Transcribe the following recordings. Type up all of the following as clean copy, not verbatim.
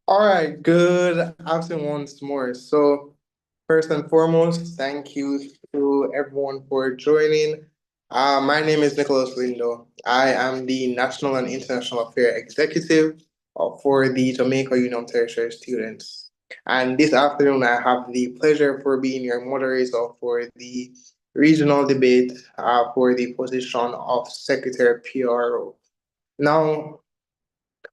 All right, good afternoon once more. So, first and foremost, thank you to everyone for joining. My name is Nicholas Lindo. I am the National and International Affairs Executive for the Jamaica Union Territory students. And this afternoon, I have the pleasure for being your moderator for the regional debate for the position of Secretary PRO. Now,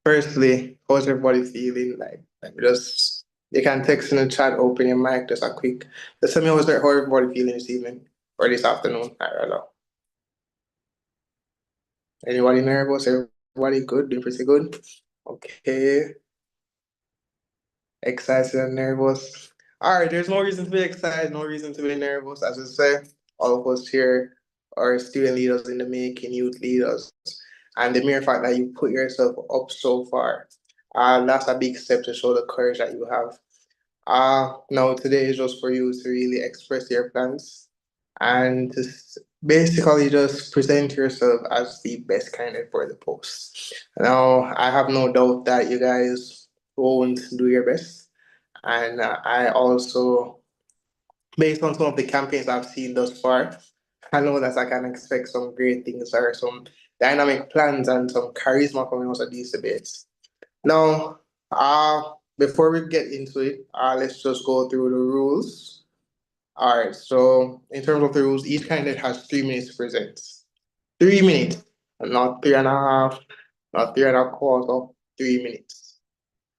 firstly, how's everybody feeling? Like just you can text in the chat, open your mic, just a quick. Just tell me how everybody feeling this evening or this afternoon. I don't know. Anybody nervous? Everybody good? Doing pretty good? Okay. Excited and nervous. All right, there's no reason to be excited, no reason to be nervous. As I say, all of us here are student leaders in the making, youth leaders. And the mere fact that you put yourself up so far, that's a big step to show the courage that you have. Now today is just for you to really express your plans and to basically just present yourself as the best candidate for the post. Now, I have no doubt that you guys won't do your best. And I also, based on some of the campaigns I've seen thus far, I know that I can expect some great things or some dynamic plans and some charisma coming out of these debates. Now, before we get into it, let's just go through the rules. All right, so in terms of the rules, each candidate has 3 minutes to present. 3 minutes, not three and a half, not three and a quarter, 3 minutes.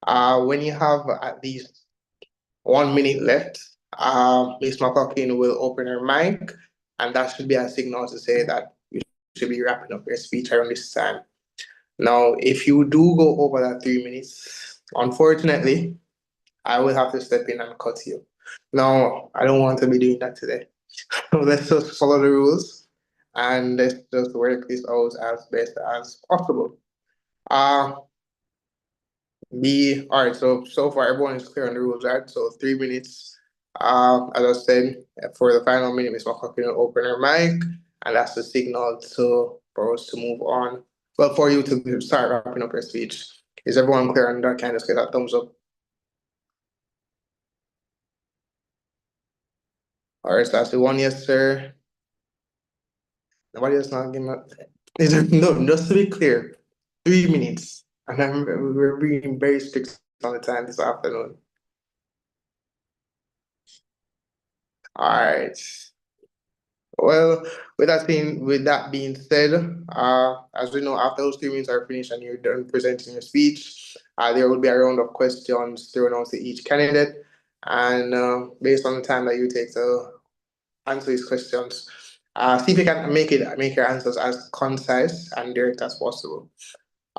When you have at least 1 minute left, Ms. McLaughlin will open her mic, and that should be a signal to say that you should be wrapping up your speech around this time. Now, if you do go over that 3 minutes, unfortunately, I will have to step in and cut you. No, I don't want to be doing that today. Let's just follow the rules and let's just work this out as best as possible. Uh be all right, so far everyone is clear on the rules, right? So 3 minutes. As I said, for the final minute, Miss McCock will open her mic, and that's the signal to for us to move on. Well, for you to start wrapping up your speech. Is everyone clear on that? Can I just get that thumbs up? All right, so that's the one yes, sir. Nobody else not giving up. No, just to be clear, 3 minutes. And we're being very strict on the time this afternoon. All right. Well, with that being said, as we know, after those 3 minutes are finished and you're done presenting your speech, there will be a round of questions thrown out to each candidate, and based on the time that you take to answer these questions, see if you can make your answers as concise and direct as possible.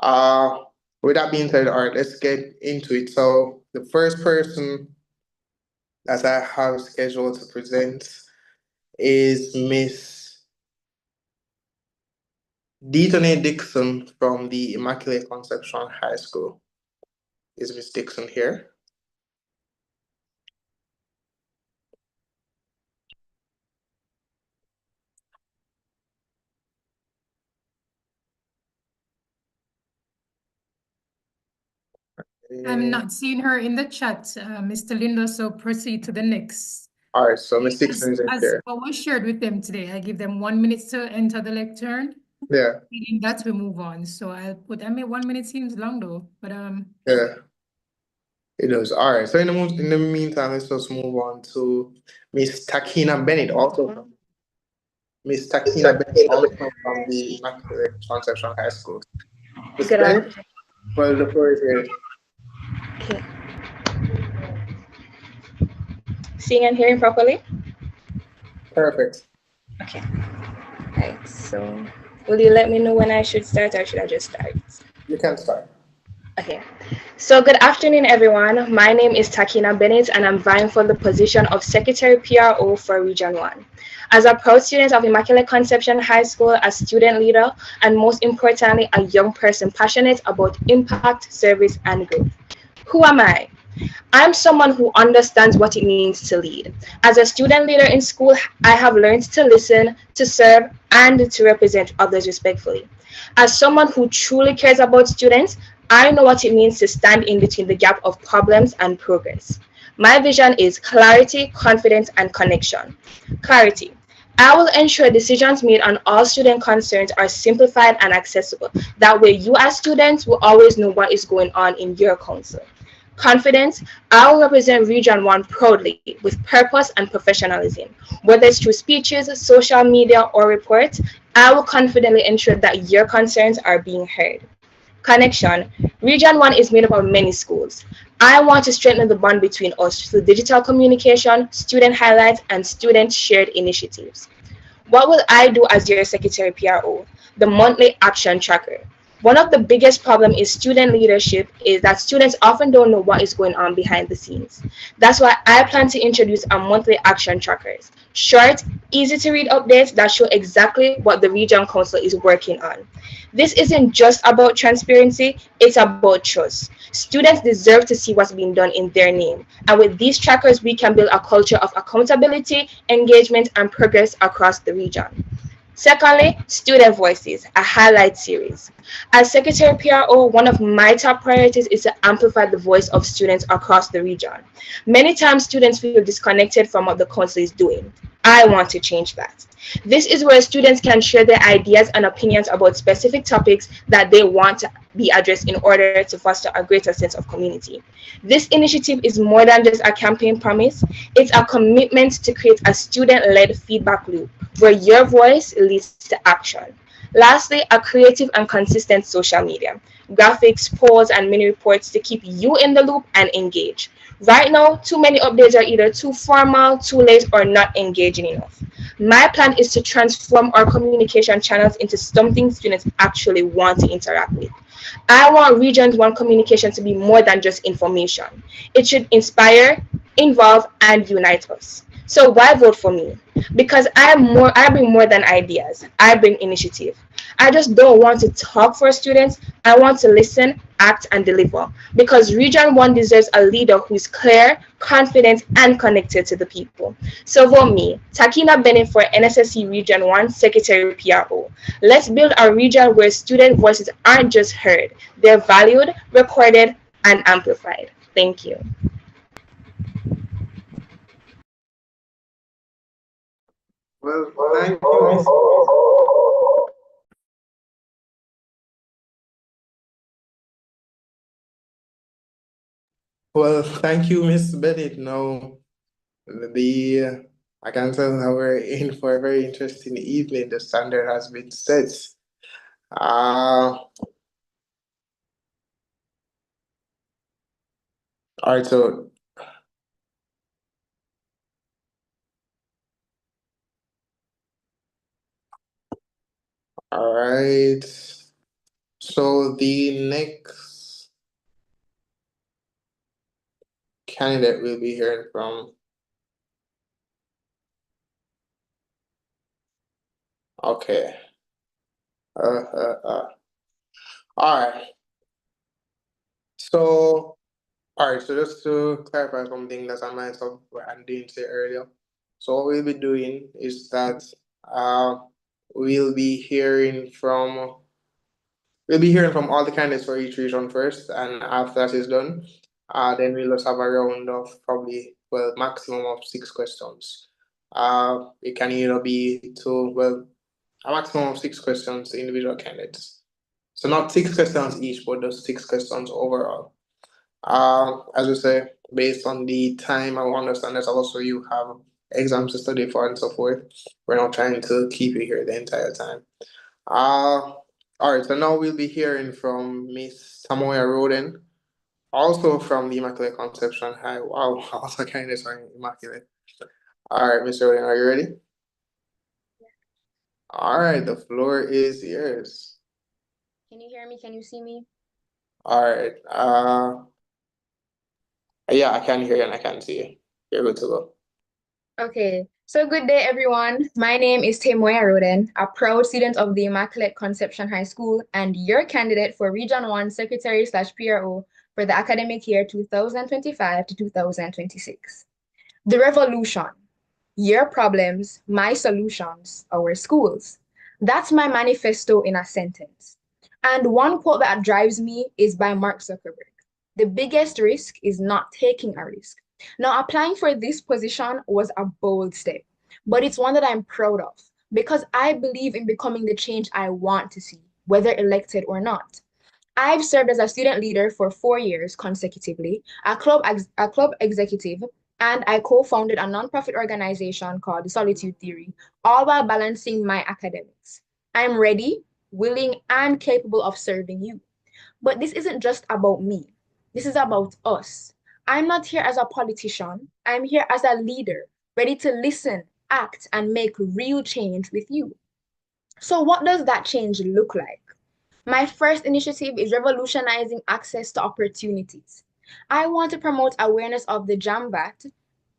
Uh, with that being said, all right, let's get into it. So the first person that I have scheduled to present is Miss Detonate Dixon from the Immaculate Conception High School. Is Miss Dixon here? I'm not seeing her in the chat, Mr. Lindo, so proceed to the next. All right, so Miss Dixon is As here. what was shared with them today, I give them 1 minute to enter the lectern. Yeah. And that we move on. So I'll put, 1 minute seems long though, but Yeah. It does. All right. So in the meantime, let's just move on to Miss Takina Bennett, also Miss Takina Bennett, also from the Immaculate Conception High School. Miss Bennett, well, the floor is yours. Okay. Seeing and hearing properly? Perfect. Okay. Right. So, will you let me know when I should start, or should I just start? You can start. Okay. So, good afternoon, everyone. My name is Takina Bennett, and I'm vying for the position of Secretary PRO for Region 1. As a proud student of Immaculate Conception High School, a student leader, and most importantly, a young person passionate about impact, service, and growth. Who am I? I'm someone who understands what it means to lead. As a student leader in school, I have learned to listen, to serve, and to represent others respectfully. As someone who truly cares about students, I know what it means to stand in between the gap of problems and progress. My vision is clarity, confidence, and connection. Clarity. I will ensure decisions made on all student concerns are simplified and accessible. That way, you as students will always know what is going on in your council. Confidence, I will represent Region 1 proudly with purpose and professionalism. Whether it's through speeches, social media, or reports, I will confidently ensure that your concerns are being heard. Connection. Region 1 is made up of many schools. I want to strengthen the bond between us through digital communication, student highlights, and student shared initiatives. What will I do as your Secretary PRO? The monthly action tracker. One of the biggest problems in student leadership is that students often don't know what is going on behind the scenes. That's why I plan to introduce a monthly action trackers. Short, easy to read updates that show exactly what the region council is working on. This isn't just about transparency, it's about trust. Students deserve to see what's being done in their name. And with these trackers, we can build a culture of accountability, engagement, and progress across the region. Secondly, student voices, a highlight series. As Secretary PRO, one of my top priorities is to amplify the voice of students across the region. Many times, students feel disconnected from what the council is doing. I want to change that. This is where students can share their ideas and opinions about specific topics that they want to be addressed in order to foster a greater sense of community. This initiative is more than just a campaign promise, it's a commitment to create a student led feedback loop where your voice leads to action. Lastly, a creative and consistent social media. Graphics, polls, and mini reports to keep you in the loop and engaged. Right now, too many updates are either too formal, too late, or not engaging enough. My plan is to transform our communication channels into something students actually want to interact with. I want Regions 1 communication to be more than just information. It should inspire, involve, and unite us. So why vote for me? Because I bring more than ideas. I bring initiative. I just don't want to talk for students. I want to listen, act, and deliver. Because Region 1 deserves a leader who is clear, confident, and connected to the people. So vote me, Takina Bennett for NSSC Region 1 Secretary PRO. Let's build a region where student voices aren't just heard, they're valued, recorded, and amplified. Thank you. Well, thank you, Miss. Well, thank you, Miss Bennett. Now, I can tell now we're in for a very interesting evening. The standard has been set. All right, so all right. So the next candidate we'll be hearing from. Okay. All right. So, all right. So just to clarify something that's on my stuff what I didn't say earlier. So what we'll be doing is that we'll be hearing from all the candidates for each region first, and after that is done, then we'll just have a round of probably maximum of 6 questions. It can either be a maximum of 6 questions to individual candidates. So not 6 questions each, but just 6 questions overall. As we say, based on the time, I understand that also you have exams to study for and so forth. We're not trying to keep you here the entire time. All right, so now we'll be hearing from Miss Tamoya Rhoden, also from the Immaculate Conception High. Wow, also kind of sorry, Immaculate. All right, Miss Rhoden, are you ready? All right, the floor is yours. Can you hear me? Can you see me? All right. Yeah, I can hear you and I can see you. You're good to go. Okay, so good day, everyone. My name is Tamoya Rhoden, a proud student of the Immaculate Conception High School and your candidate for Region 1 Secretary/PRO for the academic year 2025 to 2026. The revolution, your problems, my solutions, our schools. That's my manifesto in a sentence. And one quote that drives me is by Mark Zuckerberg. The biggest risk is not taking a risk. Now, applying for this position was a bold step, but it's one that I'm proud of because I believe in becoming the change I want to see, whether elected or not. I've served as a student leader for 4 years consecutively, a club executive, and I co-founded a nonprofit organization called the Solitude Theory, all while balancing my academics. I'm ready, willing, and capable of serving you. But this isn't just about me. This is about us. I'm not here as a politician. I'm here as a leader, ready to listen, act, and make real change with you. So what does that change look like? My first initiative is revolutionizing access to opportunities. I want to promote awareness of the JAMVAT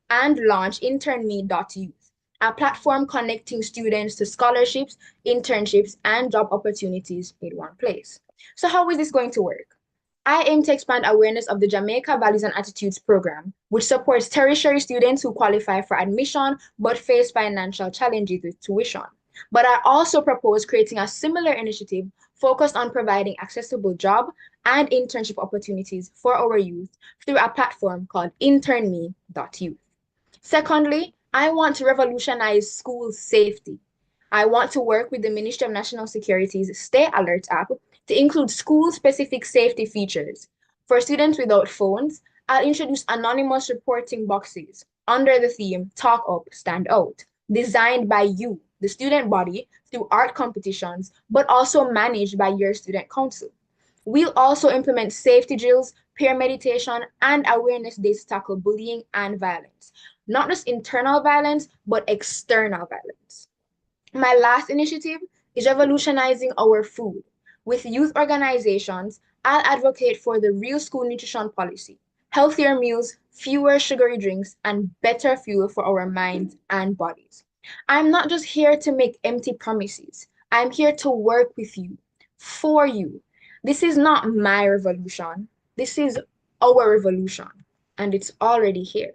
and launch internme.youth, a platform connecting students to scholarships, internships, and job opportunities in one place. So how is this going to work? I aim to expand awareness of the Jamaica Values and Attitudes program, which supports tertiary students who qualify for admission but face financial challenges with tuition. But I also propose creating a similar initiative focused on providing accessible job and internship opportunities for our youth through a platform called internme.youth. Secondly, I want to revolutionize school safety. I want to work with the Ministry of National Security's Stay Alert app to include school-specific safety features. For students without phones, I'll introduce anonymous reporting boxes under the theme Talk Up, Stand Out, designed by you, the student body, through art competitions, but also managed by your student council. We'll also implement safety drills, peer meditation, and awareness days to tackle bullying and violence. Not just internal violence, but external violence. My last initiative is revolutionizing our food. With youth organizations, I'll advocate for the real school nutrition policy, healthier meals, fewer sugary drinks, and better fuel for our minds and bodies. I'm not just here to make empty promises. I'm here to work with you, for you. This is not my revolution. This is our revolution, and it's already here.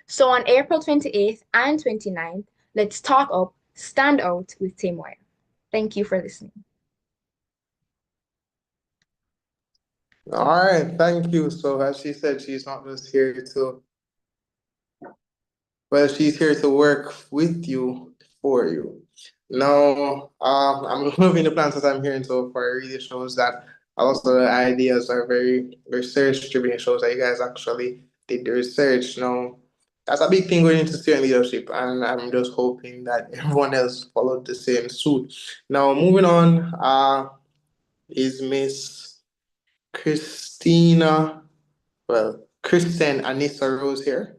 So on April 28th and 29th, let's talk up, stand out with Tamoya. Thank you for listening. All right, thank you. So as she said, she's not just here to, well, she's here to work with you, for you. Now, I'm loving the plans that I'm hearing so far. It really shows that also the ideas are very research driven. It shows that you guys actually did the research. Now, that's a big thing going into student leadership, and I'm just hoping that everyone else followed the same suit. Now, moving on, is Miss Christina, well, Christen Anissa Rose here.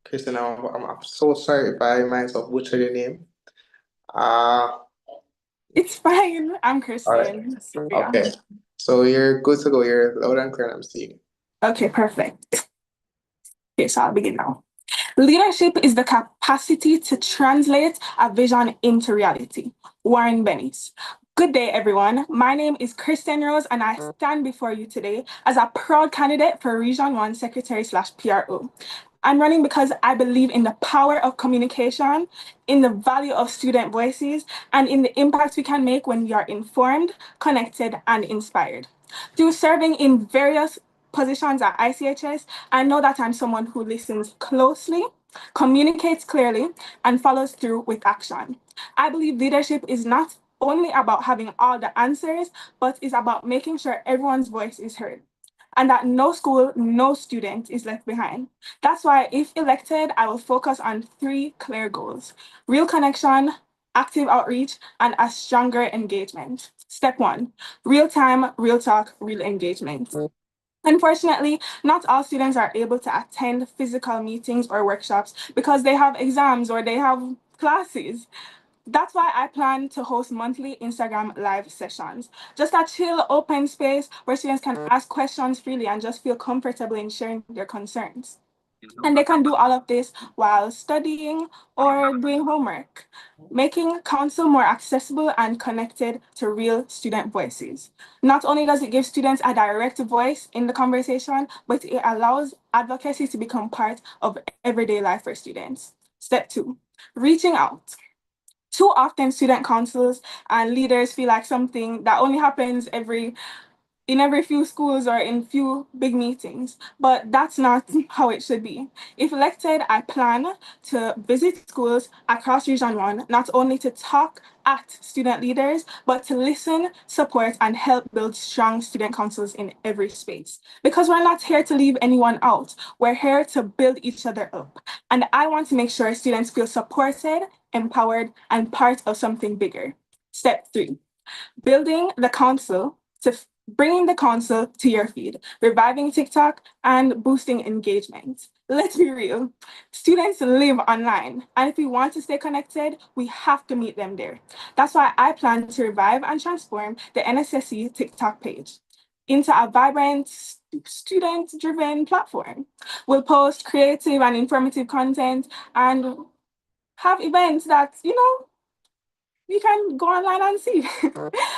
Christen, I'm so sorry if I might have butchered your name. Uh, It's fine. I'm all right. Kirsten. So, yeah. Okay. So you're good to go. You're loud and clear. I'm seeing. Okay, perfect. Okay, so I'll begin now. Leadership is the capacity to translate a vision into reality. Warren Bennis. Good day, everyone. My name is Christen Rose, and I stand before you today as a proud candidate for Region 1 Secretary/PRO. I'm running because I believe in the power of communication, in the value of student voices, and in the impact we can make when we are informed, connected, and inspired. Through serving in various positions at ICHS, I know that I'm someone who listens closely, communicates clearly, and follows through with action. I believe leadership is not only about having all the answers, but is about making sure everyone's voice is heard, and that no school, no student is left behind. That's why, if elected, I will focus on 3 clear goals: real connection, active outreach, and a stronger engagement. Step 1, real time, real talk, real engagement. Unfortunately, not all students are able to attend physical meetings or workshops because they have exams or they have classes. That's why I plan to host monthly Instagram live sessions. Just a chill, open space where students can ask questions freely and just feel comfortable in sharing their concerns. And they can do all of this while studying or doing homework, making council more accessible and connected to real student voices. Not only does it give students a direct voice in the conversation, but it allows advocacy to become part of everyday life for students. Step 2, reaching out. Too often, student councils and leaders feel like something that only happens in every few schools or in few big meetings, but that's not how it should be. If elected, I plan to visit schools across Region 1, not only to talk at student leaders, but to listen, support, and help build strong student councils in every space. Because we're not here to leave anyone out, we're here to build each other up. And I want to make sure students feel supported, empowered, and part of something bigger. Step 3, building the council to bringing the council to your feed, reviving TikTok, and boosting engagement. Let's be real, students live online, and if we want to stay connected, we have to meet them there. That's why I plan to revive and transform the NSSC TikTok page into a vibrant, student-driven platform. We'll post creative and informative content and have events that, you can go online and see.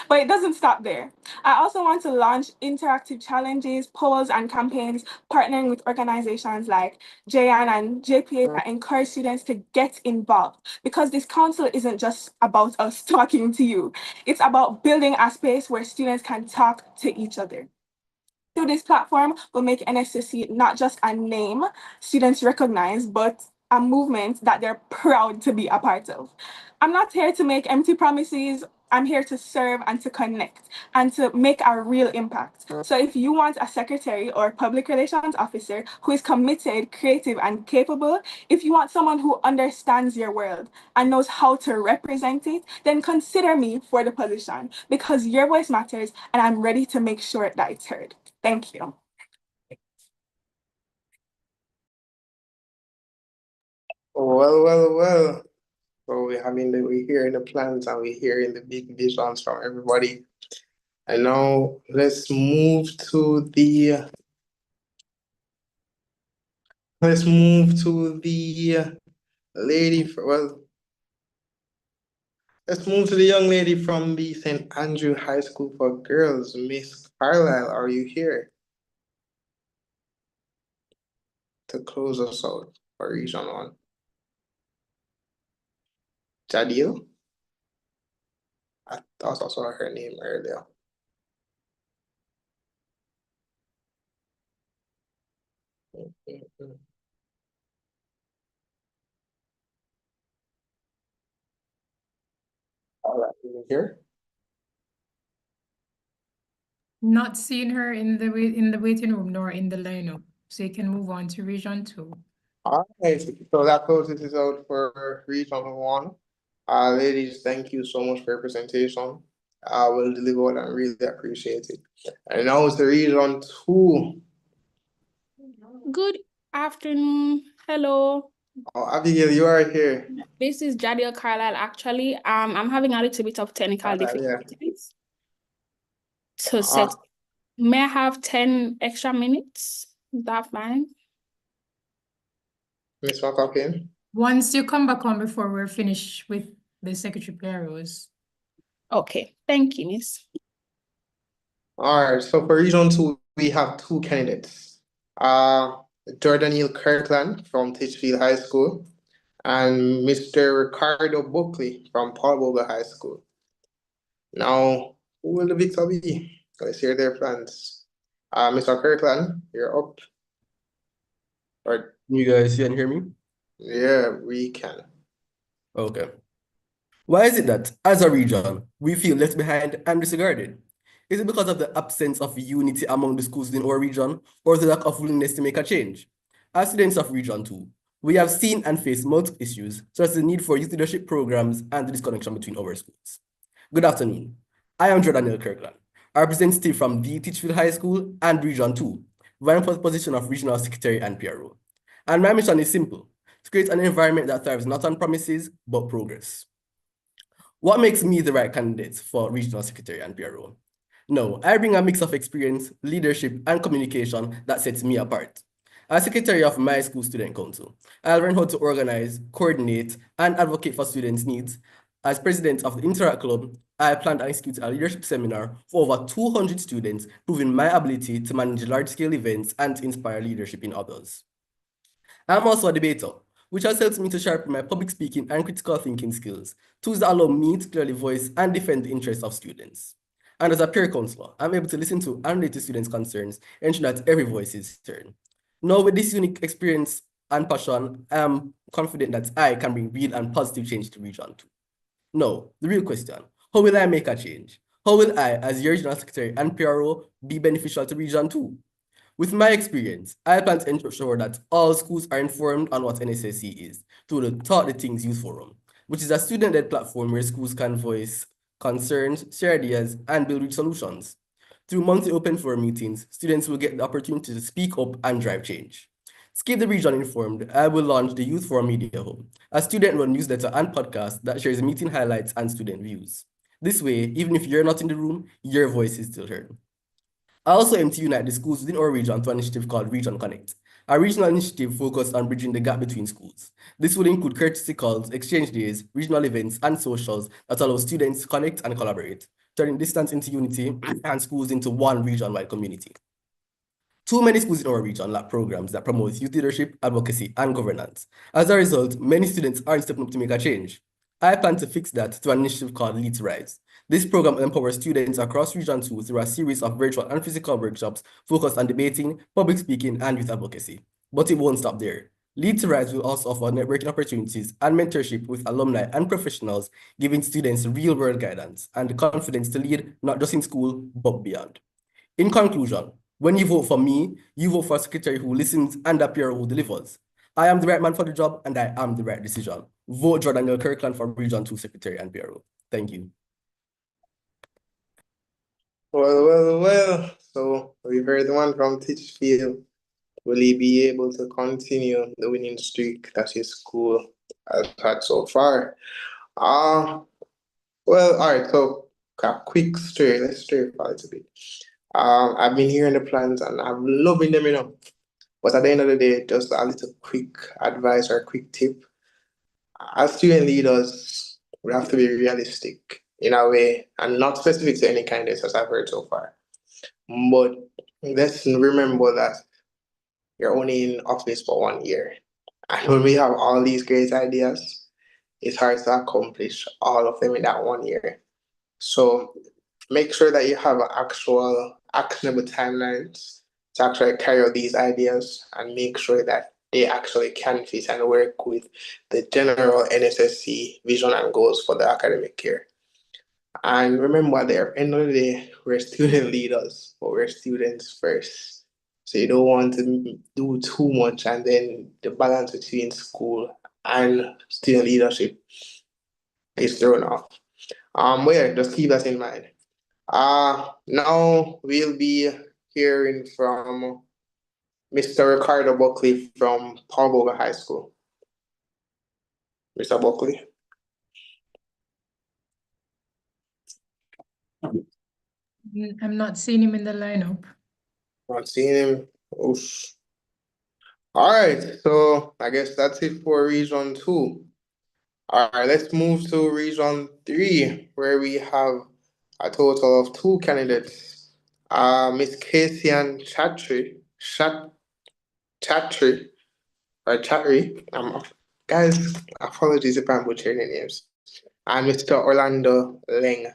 But it doesn't stop there. I also want to launch interactive challenges, polls, and campaigns, partnering with organizations like JAN and JPA that encourage students to get involved, because this council isn't just about us talking to you. It's about building a space where students can talk to each other. Through this platform, we'll make NSSC not just a name students recognize, but a movement that they're proud to be a part of. I'm not here to make empty promises. I'm here to serve and to connect and to make a real impact. So if you want a secretary or public relations officer who is committed, creative, and capable, if you want someone who understands your world and knows how to represent it, then consider me for the position, because your voice matters and I'm ready to make sure that it's heard. Thank you. Well. So we're hearing the plans and we're hearing the big visions from everybody. And now let's move to the let's move to the young lady from the St. Andrew High School for Girls. Miss Carile, are you here to close us out for Region 1? Jadil? I also saw her name earlier. All right, you here? Not seeing her in the waiting room nor in the lineup, so you can move on to Region 2. All right, so that closes it out for Region 1. Ladies, thank you so much for your presentation. I will deliver and really appreciate it. And now it's the Region 2. Good afternoon. Hello. Oh, Abigail, you are here. This is Jadil Carlisle. Actually, I'm having a little bit of technical difficulties. So may I have 10 extra minutes? Is that fine? Miss McCoppin? Once you come back on before we're finished with the secretary PROs. Okay, thank you, Miss. All right, so for Region 2, we have 2 candidates. Jordanil Kirkland from Titchfield High School and Mr. Ricardo Buckley from Paul Bogle High School. Now, who will the victor be? Let's hear their plans. Mr. Kirkland, you're up. Or, You guys can hear me? yeah, we can. Okay. Why is it that, as a region, we feel left behind and disregarded? Is it because of the absence of unity among the schools in our region, or the lack of willingness to make a change? As students of Region 2, we have seen and faced multiple issues, such as the need for youth leadership programs and the disconnection between our schools. Good afternoon. I am Jordan Kirkland, a representative from the Titchfield High School and Region 2, vying for the position of Regional Secretary and PRO. And my mission is simple: to create an environment that thrives not on promises, but progress. What makes me the right candidate for Regional Secretary and PRO? No, I bring a mix of experience, leadership, and communication that sets me apart. As secretary of my school student council, I'll learn how to organize, coordinate, and advocate for students' needs. As president of the Interact Club, I plan to execute a leadership seminar for over 200 students, proving my ability to manage large-scale events and to inspire leadership in others. I'm also a debater, which has helped me to sharpen my public speaking and critical thinking skills, tools that allow me to clearly voice and defend the interests of students. And as a peer counselor, I'm able to listen to and relate to students' concerns, ensure that every voice is heard. Now, with this unique experience and passion, I am confident that I can bring real and positive change to Region 2. Now, the real question, how will I make a change? How will I, as your Regional Secretary and PRO, be beneficial to Region 2? With my experience, I plan to ensure that all schools are informed on what NSSC is through the Talk the Things Youth Forum, which is a student-led platform where schools can voice concerns, share ideas, and build solutions. Through monthly open forum meetings, students will get the opportunity to speak up and drive change. To keep the region informed, I will launch the Youth Forum Media Hub, a student-run newsletter and podcast that shares meeting highlights and student views. This way, even if you're not in the room, your voice is still heard. I also aim to unite the schools within our region to an initiative called Region Connect, a regional initiative focused on bridging the gap between schools. This will include courtesy calls, exchange days, regional events, and socials that allow students to connect and collaborate, turning distance into unity and schools into one region-wide community. Too many schools in our region lack programs that promote youth leadership, advocacy, and governance. As a result, many students aren't stepping up to make a change. I plan to fix that through an initiative called Lead to Rise. This program empowers students across Region 2 through a series of virtual and physical workshops focused on debating, public speaking, and youth advocacy. But it won't stop there. Lead to Rise will also offer networking opportunities and mentorship with alumni and professionals, giving students real-world guidance and the confidence to lead not just in school, but beyond. In conclusion, when you vote for me, you vote for a secretary who listens and a peer who delivers. I am the right man for the job, and I am the right decision. Vote Jadil Kirkland for Region 2 Secretary and PRO. Thank you. Well. So we've heard the one from Titchfield. Will he be able to continue the winning streak that his school has had so far? Well, all right. So a quick story. Let's stray for a little bit. I've been hearing the plans and I'm loving them, But at the end of the day, just a little quick advice or quick tip. As student leaders, we have to be realistic in a way and not specific to any candidates as I've heard so far. But let's remember that you're only in office for 1 year. And when we have all these great ideas, it's hard to accomplish all of them in that 1 year. So make sure that you have actual actionable timelines to actually carry out these ideas and make sure that they actually can fit and work with the general NSSC vision and goals for the academic year. And remember, at the end of the day, we're student leaders, but we're students first. So you don't want to do too much and then the balance between school and student leadership is thrown off. Just keep that in mind. Now we'll be hearing from Mr. Ricardo Buckley from Paul Boga High School. Mr. Buckley. I'm not seeing him in the lineup. Not seeing him. Oof. All right, so I guess that's it for Region 2. All right, let's move to Region 3, where we have a total of 2 candidates. Miss Kasian Chatri, guys, apologies if I'm butchering the names, and Mr. Orlando Laing.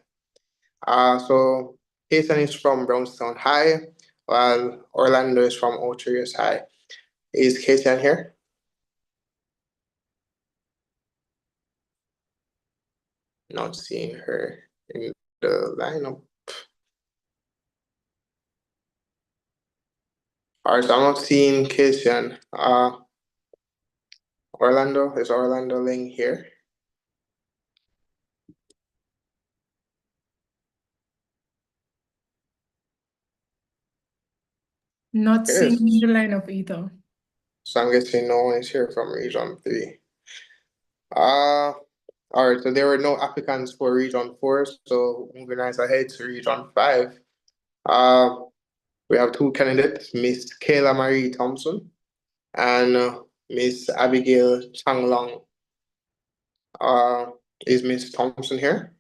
So Kasian is from Brownstown High, while Orlando is from Oterius High. Is Kasian here? Not seeing her in the lineup. All right, so I'm not seeing Kasian. Orlando, is Orlando Laing here? Not seeing him in the lineup either. So I'm guessing no one is here from Region 3. All right, so there were no applicants for Region 4, so moving right ahead to Region 5. We have 2 candidates, Miss Kayla Marie Thompson and Miss Abigail Chang. Is Miss Thompson here?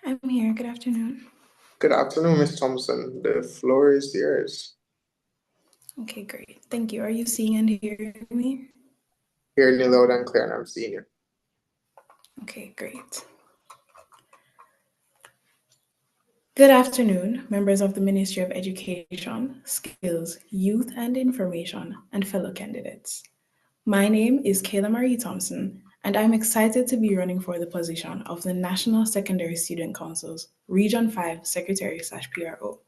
I'm here. Good afternoon. Good afternoon, Miss Thompson. The floor is yours. Okay, great. Thank you. Are you seeing and hearing me? Hearing you loud and clear, and I'm seeing you. Okay, great. Good afternoon, members of the Ministry of Education, Skills, Youth and Information, and fellow candidates. My name is Kayla Marie Thompson, and I'm excited to be running for the position of the National Secondary Student Council's Region 5 Secretary/PRO.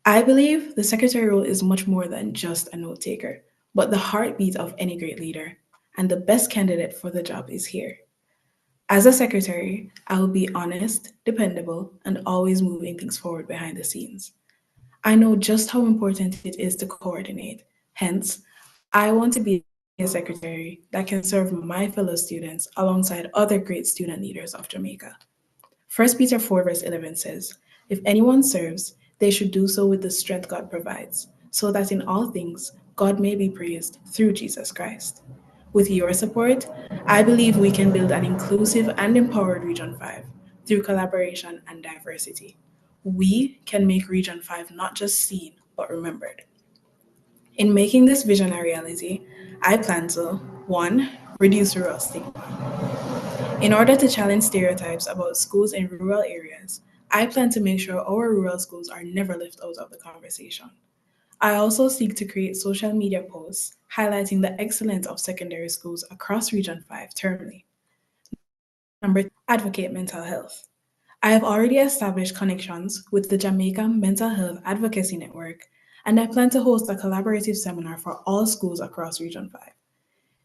I believe the secretary role is much more than just a note taker, but the heartbeat of any great leader, and the best candidate for the job is here. As a secretary, I will be honest, dependable, and always moving things forward behind the scenes. I know just how important it is to coordinate. Hence, I want to be a secretary that can serve my fellow students alongside other great student leaders of Jamaica. 1 Peter 4 verse 11 says, "If anyone serves, they should do so with the strength God provides, so that in all things God may be praised through Jesus Christ." With your support, I believe we can build an inclusive and empowered Region 5 through collaboration and diversity. We can make Region 5 not just seen, but remembered. In making this vision a reality, I plan to 1. Reduce rural stigma. In order to challenge stereotypes about schools in rural areas, I plan to make sure our rural schools are never left out of the conversation. I also seek to create social media posts highlighting the excellence of secondary schools across Region 5 termly. Number 2, advocate mental health. I have already established connections with the Jamaica Mental Health Advocacy Network, and I plan to host a collaborative seminar for all schools across Region 5.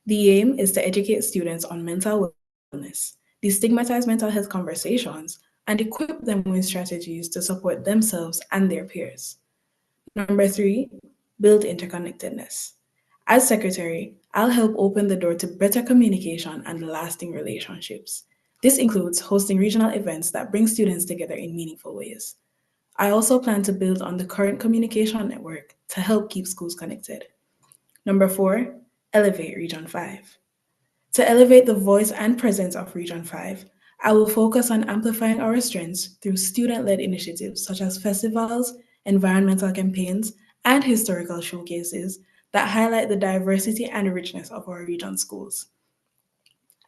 The aim is to educate students on mental wellness, destigmatize mental health conversations, and equip them with strategies to support themselves and their peers. Number 3, build interconnectedness. As secretary, I'll help open the door to better communication and lasting relationships. This includes hosting regional events that bring students together in meaningful ways. I also plan to build on the current communication network to help keep schools connected. Number 4, elevate Region 5. To elevate the voice and presence of Region 5, I will focus on amplifying our strengths through student-led initiatives such as festivals, environmental campaigns, and historical showcases that highlight the diversity and richness of our region schools.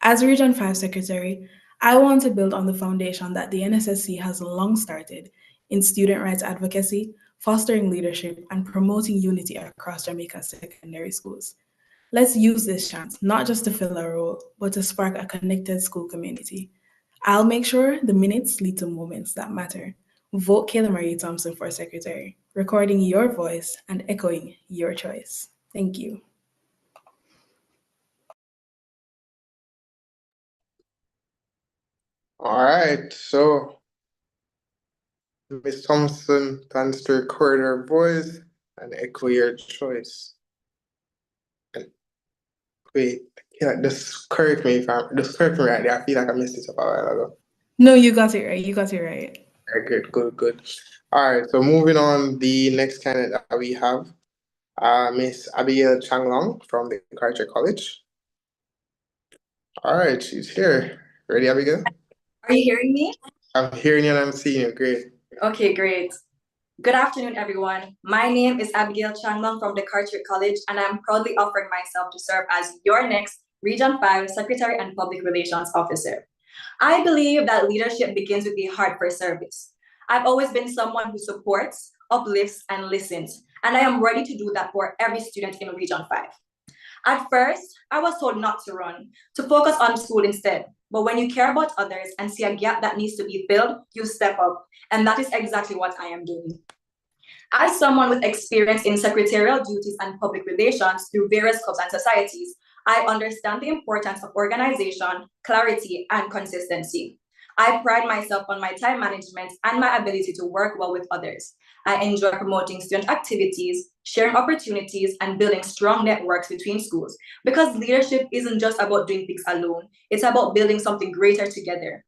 As Region 5 Secretary, I want to build on the foundation that the NSSC has long started in student rights advocacy, fostering leadership, and promoting unity across Jamaica's secondary schools. Let's use this chance not just to fill a role, but to spark a connected school community. I'll make sure the minutes lead to moments that matter. Vote Kayla Marie Thompson for Secretary, recording your voice and echoing your choice. Thank you. All right, so Ms. Thompson plans to record her voice and echo your choice. And wait, yeah, just correct me right there. I feel like I missed it up a while ago. No, you got it right. You got it right. Okay, good. All right, so moving on, the next candidate that we have, Miss Abigail Chang from the Carile College. All right, she's here. Ready, Abigail? Are you hearing me? I'm hearing you and I'm seeing you. Great. Okay, great. Good afternoon, everyone. My name is Abigail Chang from the Carile College, and I'm proudly offering myself to serve as your next Region 5 Secretary and Public Relations Officer. I believe that leadership begins with a heart for service. I've always been someone who supports, uplifts, and listens, and I am ready to do that for every student in Region 5. At first, I was told not to run, to focus on school instead. But when you care about others and see a gap that needs to be filled, you step up. And that is exactly what I am doing. As someone with experience in secretarial duties and public relations through various clubs and societies, I understand the importance of organization, clarity, and consistency. I pride myself on my time management and my ability to work well with others. I enjoy promoting student activities, sharing opportunities, and building strong networks between schools, because leadership isn't just about doing things alone, it's about building something greater together.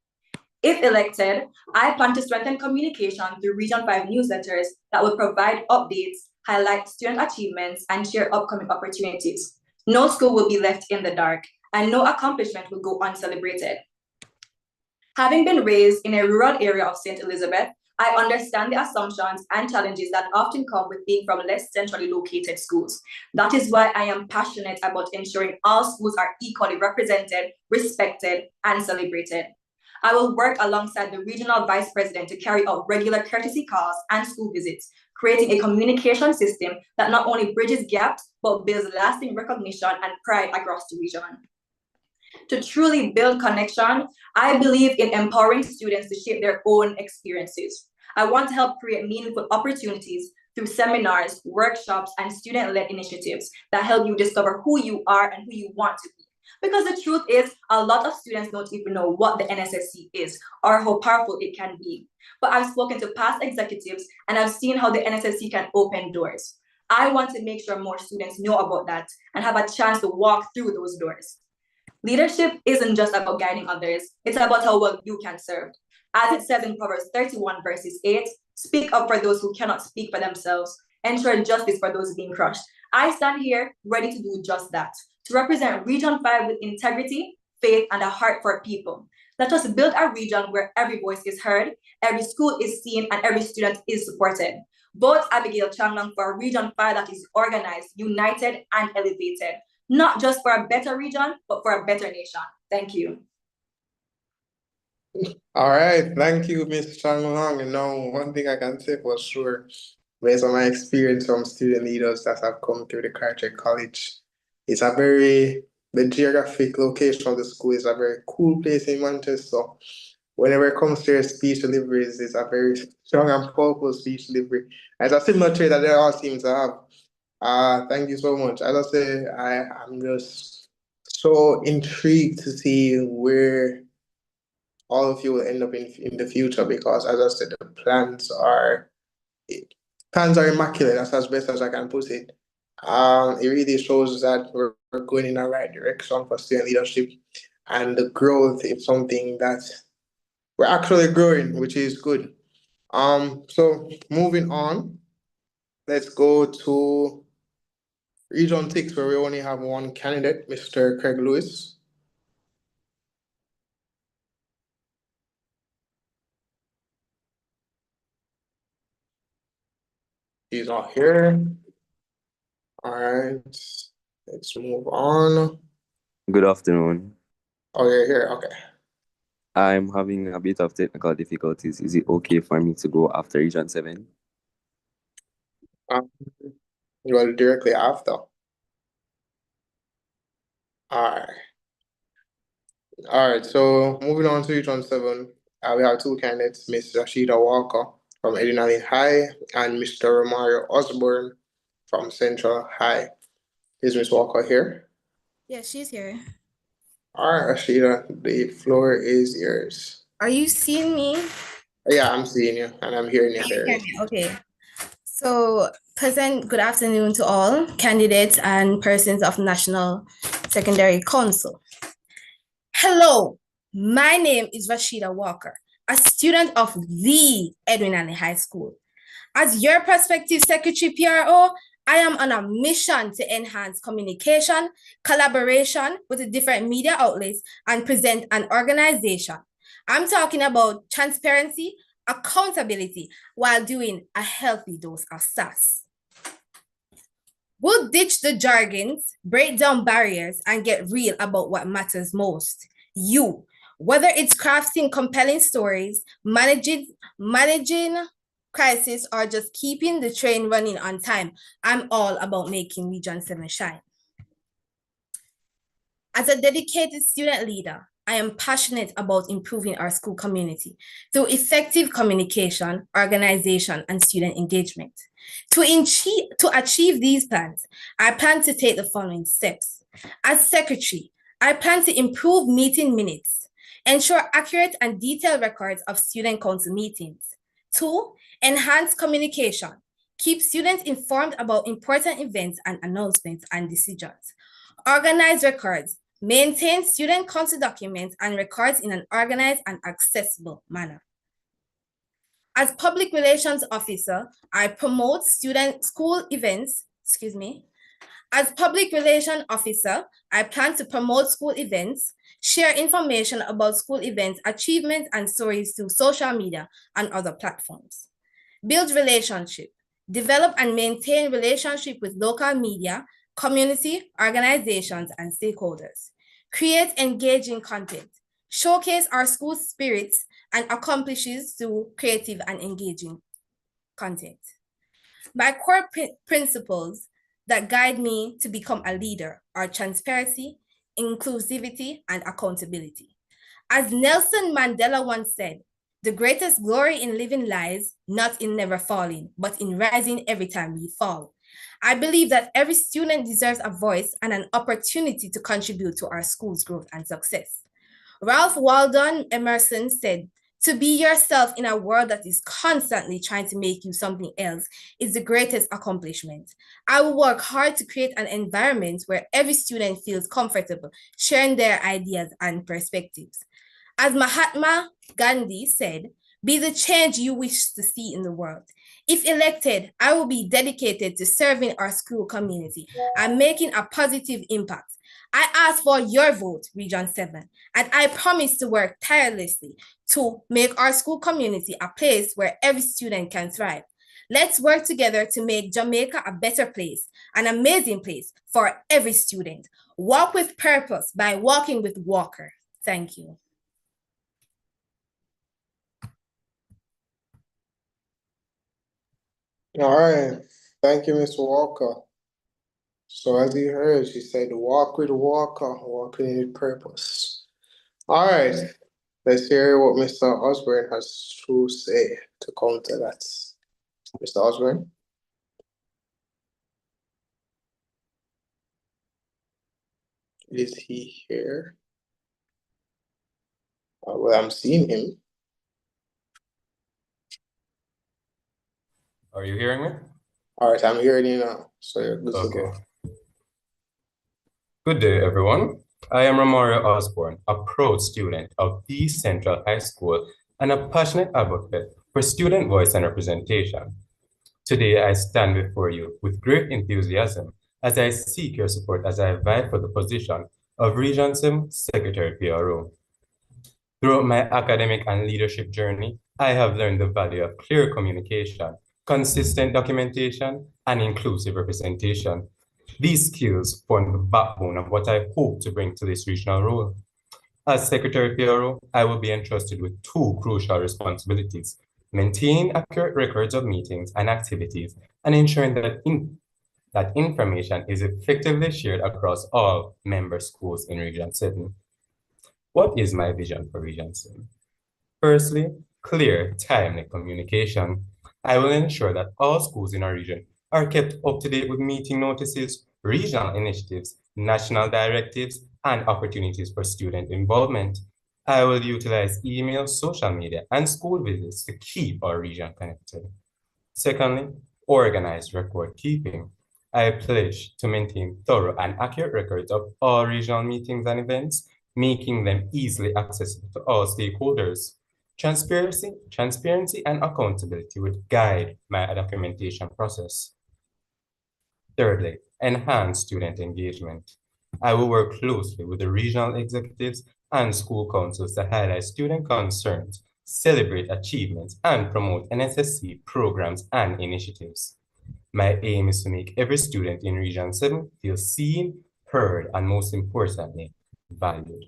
If elected, I plan to strengthen communication through Region 5 newsletters that will provide updates, highlight student achievements, and share upcoming opportunities. No school will be left in the dark, and no accomplishment will go uncelebrated. Having been raised in a rural area of St. Elizabeth, I understand the assumptions and challenges that often come with being from less centrally located schools. That is why I am passionate about ensuring all schools are equally represented, respected, and celebrated. I will work alongside the regional vice president to carry out regular courtesy calls and school visits, creating a communication system that not only bridges gaps, but builds lasting recognition and pride across the region. To truly build connection, I believe in empowering students to shape their own experiences. I want to help create meaningful opportunities through seminars, workshops, and student-led initiatives that help you discover who you are and who you want to be. Because the truth is, a lot of students don't even know what the NSSC is or how powerful it can be. But I've spoken to past executives and I've seen how the NSSC can open doors. I want to make sure more students know about that and have a chance to walk through those doors. Leadership isn't just about guiding others, it's about how well you can serve. As it says in Proverbs 31 verses 8, speak up for those who cannot speak for themselves, ensure justice for those being crushed. I stand here ready to do just that, to represent Region 5 with integrity, faith, and a heart for people. Let us build a region where every voice is heard, every school is seen, and every student is supported. Vote Abigail Chang for a Region 5 that is organized, united, and elevated. Not just for a better region, but for a better nation. Thank you. All right, thank you, Ms. Chang. And now, one thing I can say for sure, based on my experience from student leaders that have come through the Carrick College, it's the geographic location of the school is a very cool place in Manchester. Whenever it comes to your speech deliveries, it's a very strong and powerful speech delivery. It's a similar trait that they all seem to have. Thank you so much. As I say, I'm just so intrigued to see where all of you will end up in the future, because as I said, the plans are immaculate. That's as best as I can put it. It really shows that we're going in the right direction for student leadership, and the growth is something that we're actually growing, which is good. So moving on, let's go to Region 6, where we only have one candidate, Mr. Craig Lewis. He's not here. All right, let's move on. Good afternoon. Oh, you're here, okay. I'm having a bit of technical difficulties. Is it okay for me to go after Region 7? Well, directly after. All right, so moving on to Region 7, we have two candidates, Ms. Rashida Walker from Edinalin High and Mr. Romario Osborne from Central High. Is Ms. Walker here? Yes, she's here. All right, Rashida, the floor is yours. Are you seeing me? Yeah, I'm seeing you and I'm hearing you clearly. Okay. So, good afternoon to all candidates and persons of National Secondary Council. Hello, my name is Rashida Walker, a student of the Edwin Allen High School. As your prospective secretary PRO, I am on a mission to enhance communication, collaboration with the different media outlets, and present an organization. I'm talking about transparency, accountability, while doing a healthy dose of sass. We'll ditch the jargons, break down barriers, and get real about what matters most. You, whether it's crafting compelling stories, managing crisis, or just keeping the train running on time, I'm all about making Region 7 shine. As a dedicated student leader, I am passionate about improving our school community through effective communication, organization, and student engagement. To achieve these plans, I plan to take the following steps. As secretary, I plan to improve meeting minutes, ensure accurate and detailed records of student council meetings. 2, enhance communication, keep students informed about important events and announcements and decisions. Organize records, maintain student council documents and records in an organized and accessible manner. As public relations officer, I promote school events, As public relation officer, I plan to promote school events, share information about school events, achievements, and stories through social media and other platforms. Build relationship, develop and maintain relationship with local media, community, organizations, and stakeholders. Create engaging content, showcase our school spirits and accomplishes through creative and engaging content. My core principles that guide me to become a leader are transparency, inclusivity, and accountability. As Nelson Mandela once said, the greatest glory in living lies not in never falling, but in rising every time we fall. I believe that every student deserves a voice and an opportunity to contribute to our school's growth and success. Ralph Waldo Emerson said, "To be yourself in a world that is constantly trying to make you something else is the greatest accomplishment." I will work hard to create an environment where every student feels comfortable sharing their ideas and perspectives. As Mahatma Gandhi said, "Be the change you wish to see in the world." If elected, I will be dedicated to serving our school community and making a positive impact. I ask for your vote, Region 7, and I promise to work tirelessly to make our school community a place where every student can thrive. Let's work together to make Jamaica a better place, an amazing place for every student. Walk with purpose by walking with Walker. Thank you. All right. Thank you, Mr. Walker. So as you heard, she said, walk with Walker, walking with purpose. All right. Let's hear what Mr. Osborne has to say to counter that. Mr. Osborne? Is he here? Well, I'm seeing him. Are you hearing me? All right, I'm hearing you now. So you're good to go. Good day, everyone. I am Romario Osborne, a proud student of East Central High School and a passionate advocate for student voice and representation. Today, I stand before you with great enthusiasm as I seek your support as I vie for the position of Region 7 Secretary PRO. Throughout my academic and leadership journey, I have learned the value of clear communication, consistent documentation, and inclusive representation. These skills form the backbone of what I hope to bring to this regional role. As Secretary PRO, I will be entrusted with two crucial responsibilities: maintaining accurate records of meetings and activities, and ensuring that information is effectively shared across all member schools in Region 7. What is my vision for Region 7? Firstly, clear, timely communication. I will ensure that all schools in our region are kept up to date with meeting notices, regional initiatives, national directives, and opportunities for student involvement. I will utilize email, social media, and school visits to keep our region connected. Secondly, organized record keeping. I pledge to maintain thorough and accurate records of all regional meetings and events, making them easily accessible to all stakeholders. Transparency and accountability would guide my documentation process. Thirdly, enhance student engagement. I will work closely with the regional executives and school councils to highlight student concerns, celebrate achievements, and promote NSSC programs and initiatives. My aim is to make every student in Region 7 feel seen, heard, and most importantly, valued.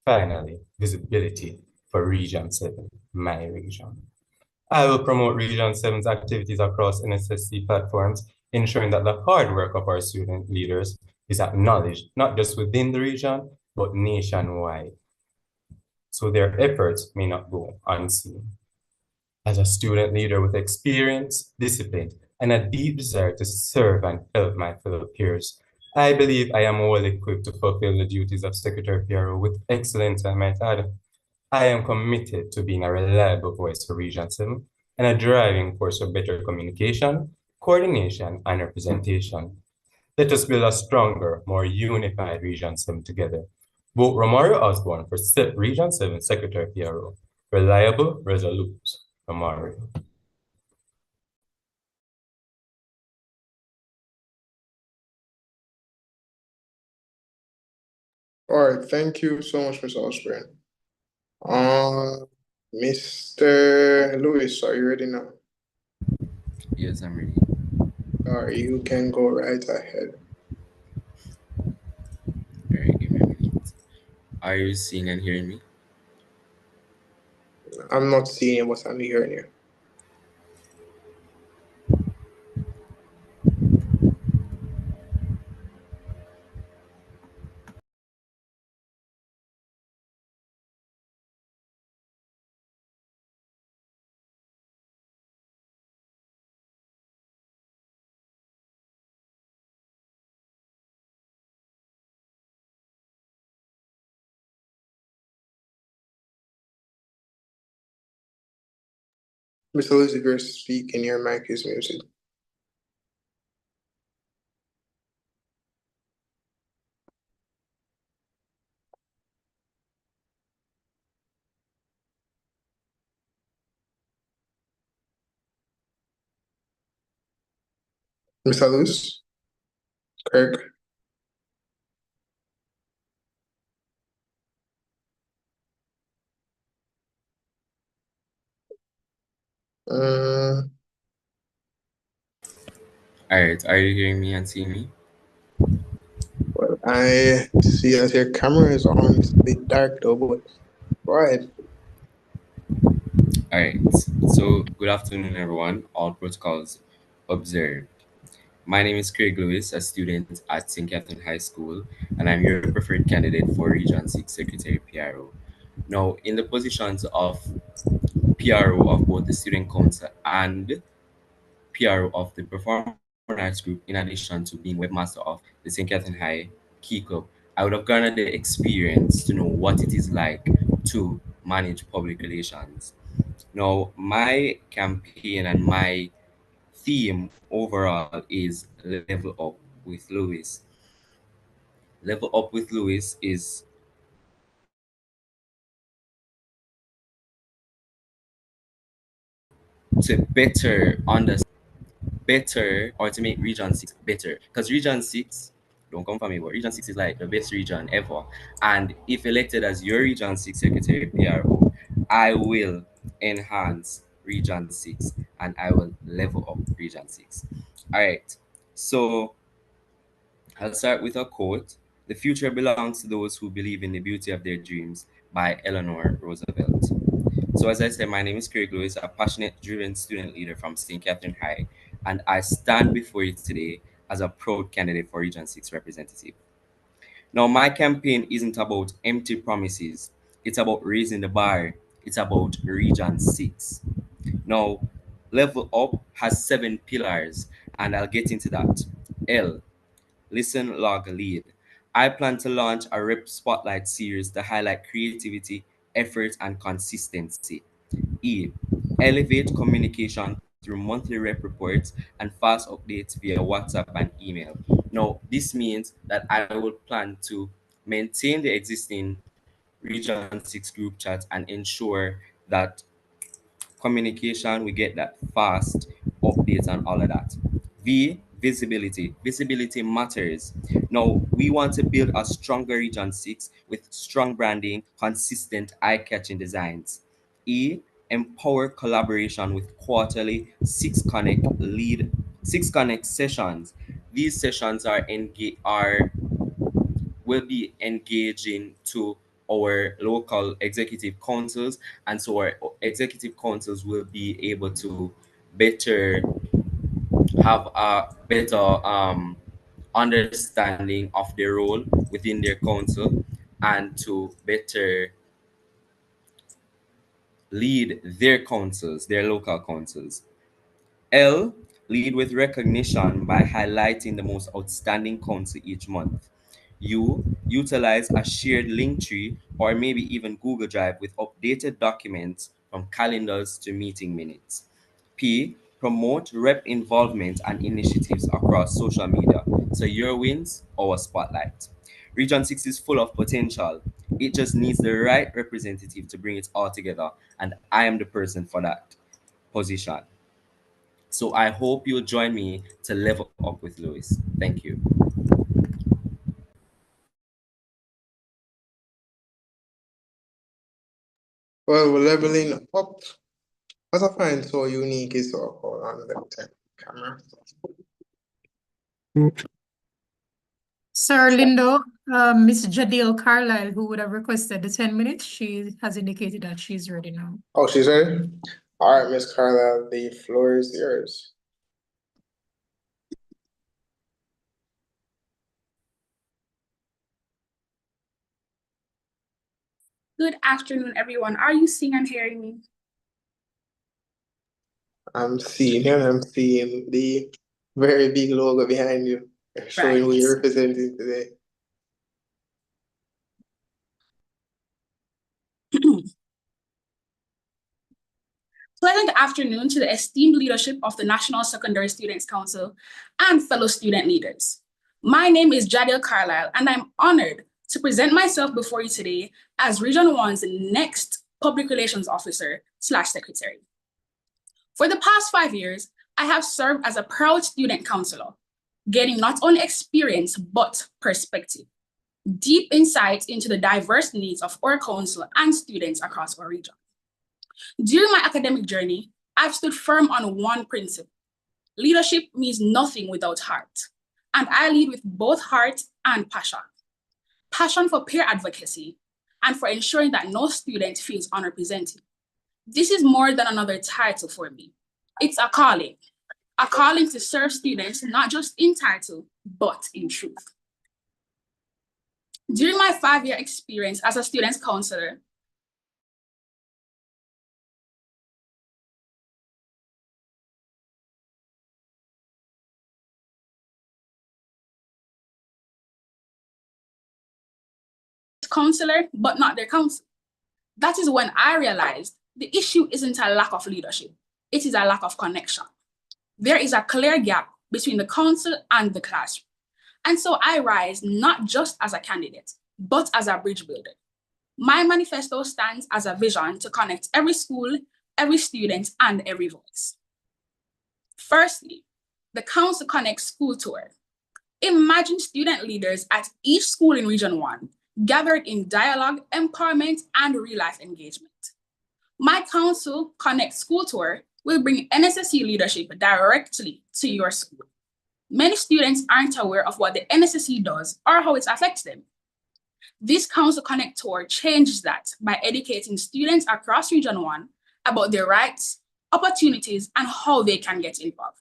Finally, visibility for Region 7, my region. I will promote Region 7's activities across NSSC platforms, ensuring that the hard work of our student leaders is acknowledged, not just within the region, but nationwide, so their efforts may not go unseen. As a student leader with experience, discipline, and a deep desire to serve and help my fellow peers, I believe I am well equipped to fulfill the duties of Secretary PRO with excellence, I might add. I am committed to being a reliable voice for Region 7 and a driving force for better communication, coordination, and representation. Let us build a stronger, more unified Region 7 together. Vote Romario Osborne for Region 7 Secretary PRO. Reliable, resolute, Romario. All right, thank you so much, Mr. Osborne. Mr. Lewis, are you ready now? Yes, I'm ready. All right, you can go right ahead. All right, give me a minute. Are you seeing and hearing me? I'm not seeing you, but I'm hearing you. Mr. Lewis, if you're speaking, your mic is muted. Mr. Lewis? Kirk? All right, are you hearing me and seeing me? Well, I see that your camera is on. It's a bit dark though, but go ahead. All right, so good afternoon, everyone. All protocols observed. My name is Craig Lewis, a student at St. Catherine High School, and I'm your preferred candidate for Region 6 Secretary PRO. Now, in the positions of PRO of both the Student Council and PRO of the Performing Arts Group, in addition to being webmaster of the St. Catherine High Key Club, I would have garnered the experience to know what it is like to manage public relations. Now, my campaign and my theme overall is level up with Lewis. Level up with Lewis is to better understand, better, or to make Region 6 better. Because Region 6, don't come for me, but Region 6 is like the best region ever. And if elected as your Region 6 Secretary PRO, I will enhance Region 6 and I will level up Region 6. All right. So I'll start with a quote. The future belongs to those who believe in the beauty of their dreams by Eleanor Roosevelt. So, as I said, my name is Craig Lewis, a passionate, driven student leader from St. Catherine High, and I stand before you today as a proud candidate for Region 6 representative. Now, my campaign isn't about empty promises, it's about raising the bar, it's about Region 6. Now, Level Up has 7 pillars, and I'll get into that. L, listen, log, lead. I plan to launch a rep spotlight series to highlight creativity, effort, and consistency. E, elevate communication through monthly rep reports and fast updates via WhatsApp and email. Now, this means that I will plan to maintain the existing Region 6 group chat and ensure that communication, we get that fast updates and all of that. V, visibility. Visibility matters. Now, we want to build a stronger Region 6 with strong branding, consistent, eye catching designs. E, empower collaboration with quarterly Six Connect sessions. These sessions will be engaging to our local executive councils, and so our executive councils will be able to better have a better understanding of their role within their council and to better lead their councils, their local councils. L, lead with recognition by highlighting the most outstanding council each month. U, utilize a shared link tree or maybe even Google Drive with updated documents from calendars to meeting minutes. P, promote rep involvement and initiatives across social media. So your wins, our spotlight. Region 6 is full of potential. It just needs the right representative to bring it all together, and I am the person for that position. So I hope you'll join me to level up with Lewis. Thank you. Well, we're leveling up. What I find so unique is hold on the camera. Sir Lindo, Miss Jadil Carlisle, who would have requested the 10 minutes, she has indicated that she's ready now. Oh, she's ready? All right, Miss Carla, the floor is yours. Good afternoon, everyone. Are you seeing and hearing me? I'm seeing and I'm seeing the very big logo behind you, showing who you're representing today. Pleasant afternoon to the esteemed leadership of the National Secondary Students Council and fellow student leaders. My name is Jadil Carlisle, and I'm honored to present myself before you today as Region 1's next Public Relations Officer / Secretary. For the past 5 years, I have served as a proud student councilor, gaining not only experience, but perspective, deep insights into the diverse needs of our council and students across our region. During my academic journey, I've stood firm on one principle. Leadership means nothing without heart, and I lead with both heart and passion. Passion for peer advocacy and for ensuring that no student feels unrepresented. This is more than another title for me. It's a calling to serve students, not just in title, but in truth. During my 5-year experience as a students counselor, but not their counsel. That is when I realized the issue isn't a lack of leadership, it is a lack of connection. There is a clear gap between the council and the classroom. And so I rise not just as a candidate, but as a bridge builder. My manifesto stands as a vision to connect every school, every student, and every voice. Firstly, the council connects school tour. Imagine student leaders at each school in Region 1 gathered in dialogue, empowerment, and real-life engagement. My council Connect School Tour will bring NSSC leadership directly to your school. Many students aren't aware of what the NSSC does or how it affects them. This Council Connect Tour changes that by educating students across Region 1 about their rights, opportunities, and how they can get involved.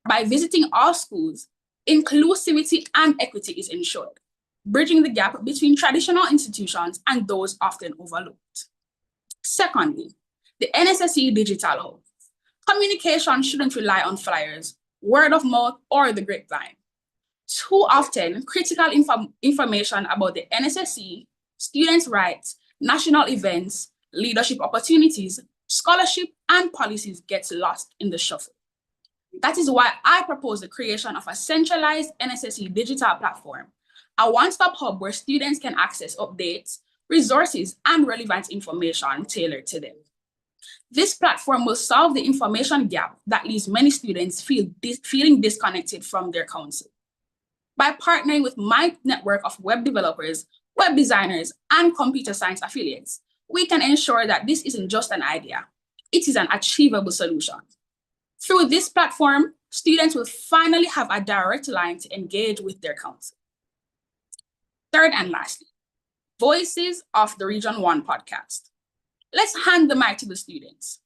By visiting all schools, inclusivity and equity is ensured, bridging the gap between traditional institutions and those often overlooked. Secondly, the NSSC Digital Hub. Communication shouldn't rely on flyers, word of mouth, or the grapevine. Too often, critical information about the NSSC, students' rights, national events, leadership opportunities, scholarship, and policies gets lost in the shuffle. That is why I propose the creation of a centralized NSSC digital platform, a one-stop hub where students can access updates, resources, and relevant information tailored to them. This platform will solve the information gap that leaves many students feeling disconnected from their council. By partnering with my network of web developers, web designers, and computer science affiliates, we can ensure that this isn't just an idea, it is an achievable solution. Through this platform, students will finally have a direct line to engage with their council. Third and lastly, Voices of the Region 1 podcast. Let's hand the mic to the students.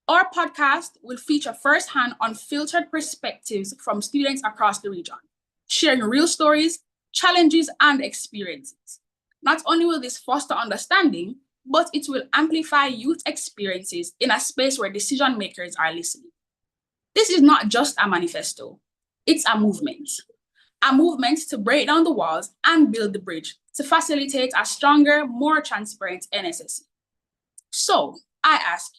Our podcast will feature firsthand unfiltered perspectives from students across the region, sharing real stories, challenges, and experiences. Not only will this foster understanding, but it will amplify youth experiences in a space where decision makers are listening. This is not just a manifesto, it's a movement to break down the walls and build the bridge to facilitate a stronger, more transparent NSSC. So I ask,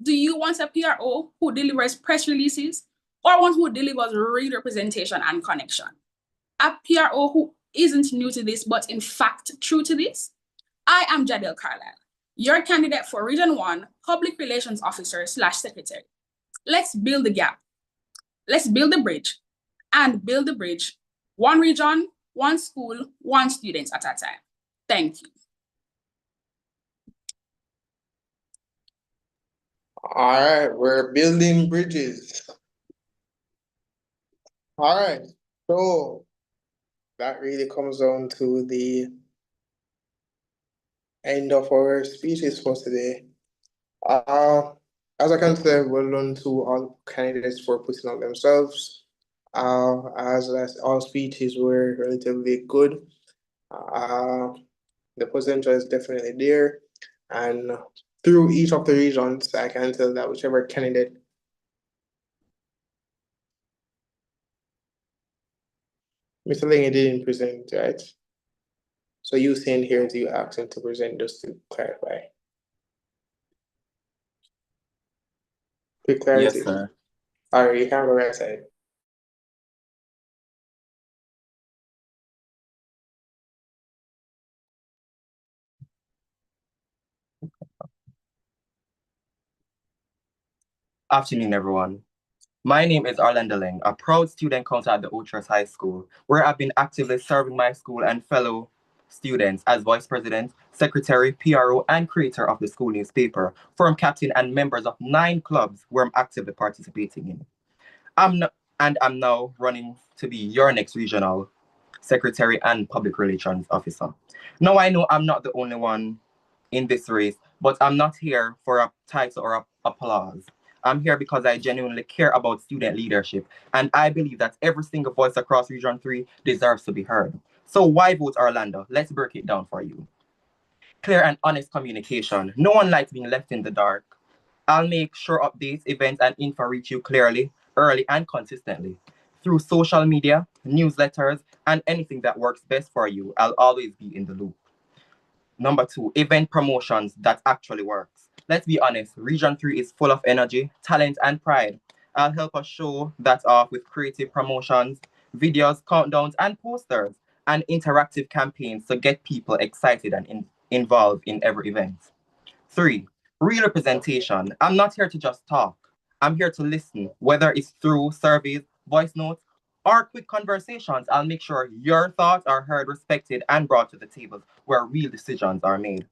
do you want a PRO who delivers press releases or one who delivers real representation and connection? A PRO who isn't new to this, but in fact true to this? I am Jadil Carlisle, your candidate for Region 1 Public Relations Officer / Secretary. Let's build the gap. Let's build the bridge and build the bridge, one region, one school, one student at a time. Thank you. All right, we're building bridges. All right, so that really comes down to the end of our speeches for today. As I can say, well done to all candidates for putting on themselves. As all speeches were relatively good. The potential is definitely there, and through each of the regions, I can tell that whichever candidate Mr. Laing didn't present, right? So you saying here, do you ask him to present just to clarify? Quick clarity. Yes, sir. All right, you can go right side. Afternoon, everyone. My name is Orlando Laing, a proud student council at the Oakhurst High School, where I've been actively serving my school and fellow students as vice president, secretary, PRO, and creator of the school newspaper, forum captain, and members of 9 clubs where I'm actively participating in. I'm now running to be your next regional secretary and public relations officer. Now I know I'm not the only one in this race, but I'm not here for a title or applause. I'm here because I genuinely care about student leadership, and I believe that every single voice across Region 3 deserves to be heard. So why vote Orlando? Let's break it down for you. Clear and honest communication. No one likes being left in the dark. I'll make sure updates, events, and info reach you clearly, early, and consistently. Through social media, newsletters, and anything that works best for you, I'll always be in the loop. Number 2, event promotions that actually works. Let's be honest, Region 3 is full of energy, talent, and pride. I'll help us show that off with creative promotions, videos, countdowns, and posters, and interactive campaigns to get people excited and involved in every event. 3, real representation. I'm not here to just talk. I'm here to listen, whether it's through surveys, voice notes, or quick conversations. I'll make sure your thoughts are heard, respected, and brought to the table where real decisions are made.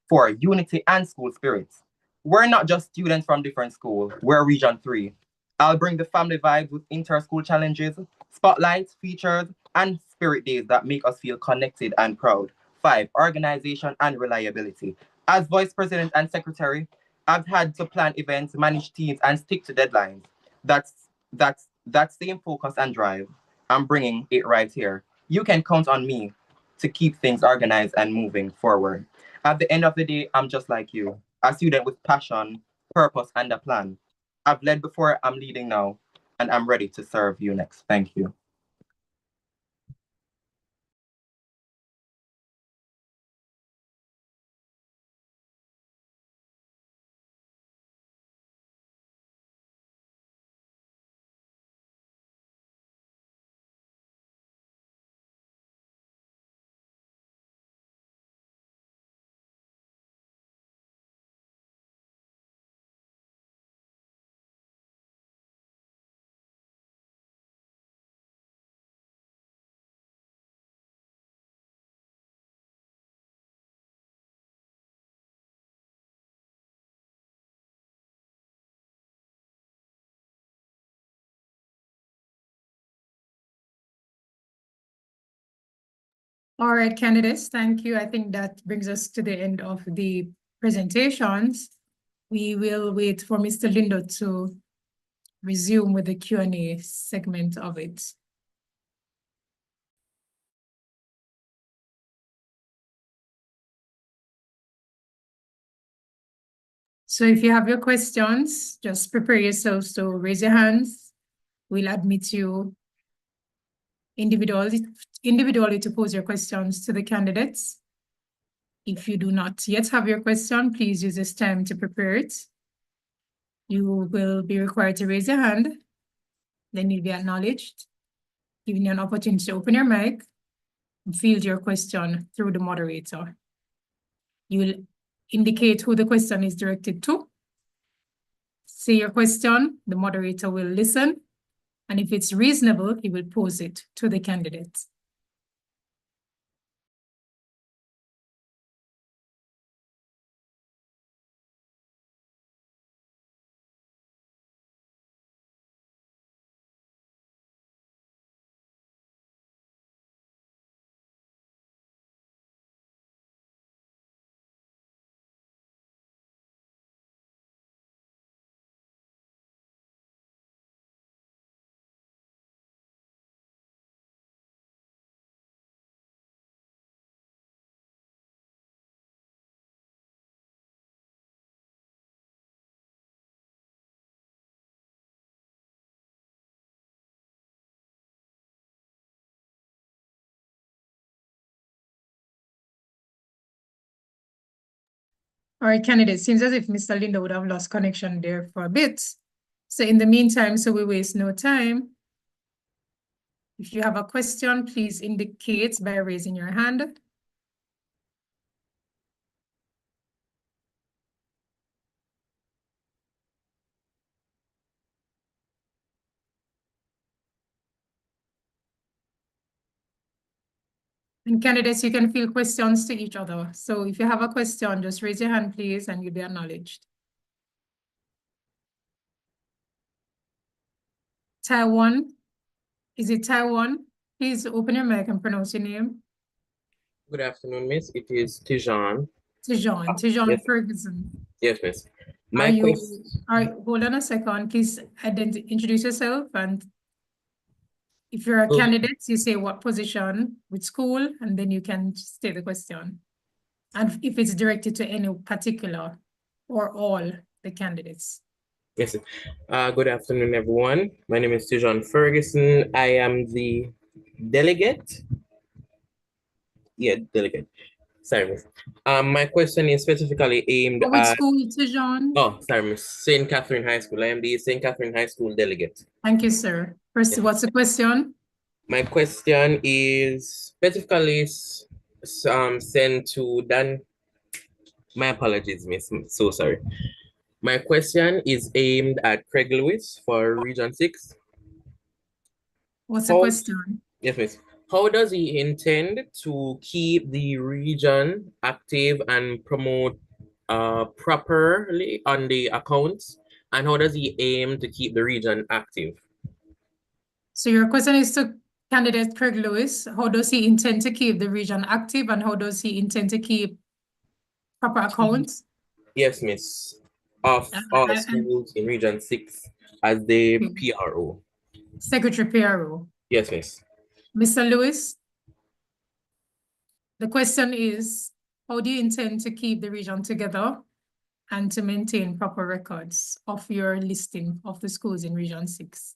4, unity and school spirits. We're not just students from different schools, we're Region 3. I'll bring the family vibes with inter-school challenges, spotlights, features, and spirit days that make us feel connected and proud. 5, organization and reliability. As vice president and secretary, I've had to plan events, manage teams, and stick to deadlines. That same focus and drive. I'm bringing it right here. You can count on me to keep things organized and moving forward. At the end of the day, I'm just like you, a student with passion, purpose, and a plan. I've led before, I'm leading now, and I'm ready to serve you next. Thank you. All right, candidates, thank you. I think that brings us to the end of the presentations. We will wait for Mr. Lindo to resume with the Q&A segment of it. So if you have your questions, just prepare yourselves to raise your hands. We'll admit you individually to pose your questions to the candidates. If you do not yet have your question, please use this time to prepare it. You will be required to raise your hand, then you'll be acknowledged, giving you an opportunity to open your mic and field your question through the moderator. You will indicate who the question is directed to. Say your question, the moderator will listen, and if it's reasonable, he will pose it to the candidate. All right, candidates, seems as if Mr. Linda would have lost connection there for a bit. So in the meantime, so we waste no time. If you have a question, please indicate by raising your hand. And candidates, you can field questions to each other. So if you have a question, just raise your hand, please, and you'll be acknowledged. Taiwan, is it Taiwan? Please open your mic and pronounce your name. Good afternoon, Miss. It is Tijan. Tijan yes. Ferguson. Yes, Miss. Hold on a second, please introduce yourself, and if you're a candidate, you say what position, with school, and then you can state the question. And if it's directed to any particular or all the candidates. Yes. Good afternoon, everyone. My name is Tijan Ferguson. I am the delegate. Yeah, delegate. Sorry, Miss. My question is specifically aimed at... Which school, Tijan? Oh, sorry, Miss. St. Catherine High School. I am the St. Catherine High School delegate. Thank you, sir. First, what's the question? My question is specifically sent to Dan. My apologies, Miss. So sorry. My question is aimed at Craig Lewis for Region 6. What's the question? Yes, Miss. How does he intend to keep the region active and promote properly on the accounts? And how does he aim to keep the region active? So your question is to candidate Craig Lewis. How does he intend to keep the region active, and how does he intend to keep proper accounts? Yes, Miss. Of all the schools in Region 6 as the PRO. Secretary PRO. Yes, Miss. Mr. Lewis, the question is, how do you intend to keep the region together and to maintain proper records of your listing of the schools in Region 6?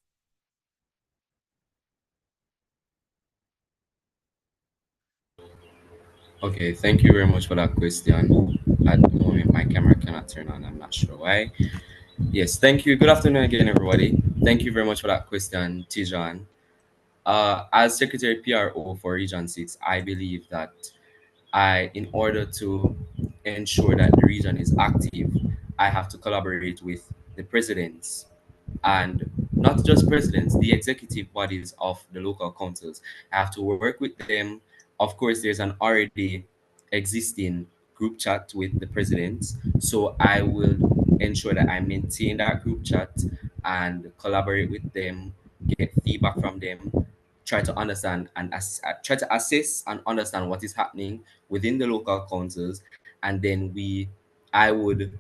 Okay, thank you very much for that question. At the moment, my camera cannot turn on. I'm not sure why. Yes, thank you. Good afternoon again, everybody. Thank you very much for that question, Tijan. As Secretary PRO for Region 6, I believe that in order to ensure that the region is active, I have to collaborate with the presidents, and not just presidents, the executive bodies of the local councils. I have to work with them. Of course, there's an already existing group chat with the presidents, so I will ensure that I maintain that group chat and collaborate with them, get feedback from them, try to understand and try to assess and understand what is happening within the local councils, and then I would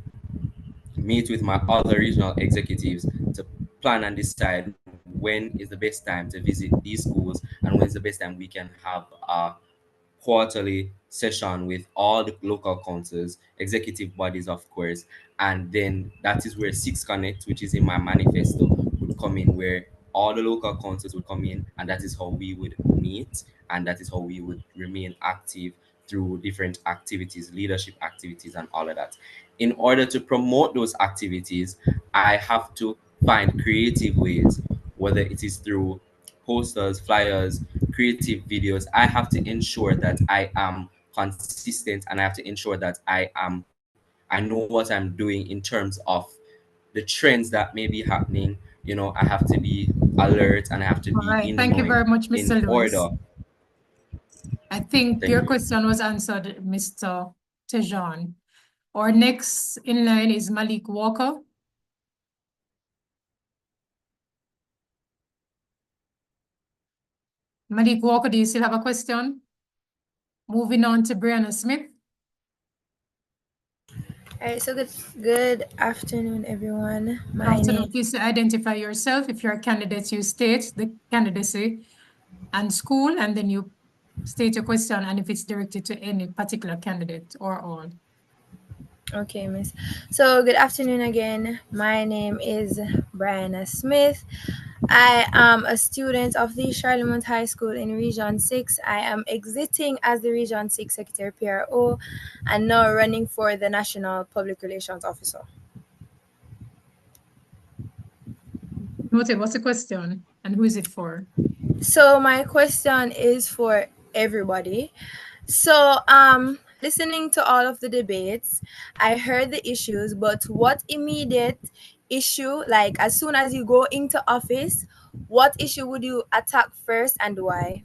meet with my other regional executives to plan and decide when is the best time to visit these schools and when is the best time we can have a quarterly session with all the local councils, executive bodies, of course. And then that is where 6 Connect, which is in my manifesto, would come in, where all the local councils would come in, and that is how we would meet, and that is how we would remain active through different activities, leadership activities, and all of that. In order to promote those activities, I have to find creative ways, whether it is through posters, flyers, creative videos. I have to ensure that I am consistent, and I have to ensure that I know what I'm doing in terms of the trends that may be happening. You know, I have to be alert, and I have to be in the Thank you very much, in Mr. Lewis. order. I think your question was answered, Mr. Tejan. Our next in line is Malik Walker. Malik Walker, do you still have a question? Moving on to Brianna Smith. All right, so good afternoon, everyone. Please identify yourself. If you're a candidate, you state the candidacy and school, and then you state your question, and if it's directed to any particular candidate or all. Okay, Miss. So good afternoon again. My name is Brianna Smith. I am a student of the Charlemont High School in Region 6. I am exiting as the Region 6 Secretary PRO and now running for the National Public Relations Officer. Noted, what's the question and who is it for? So my question is for everybody. So listening to all of the debates, I heard the issues, but what immediate issue, like as soon as you go into office, what issue would you attack first and why?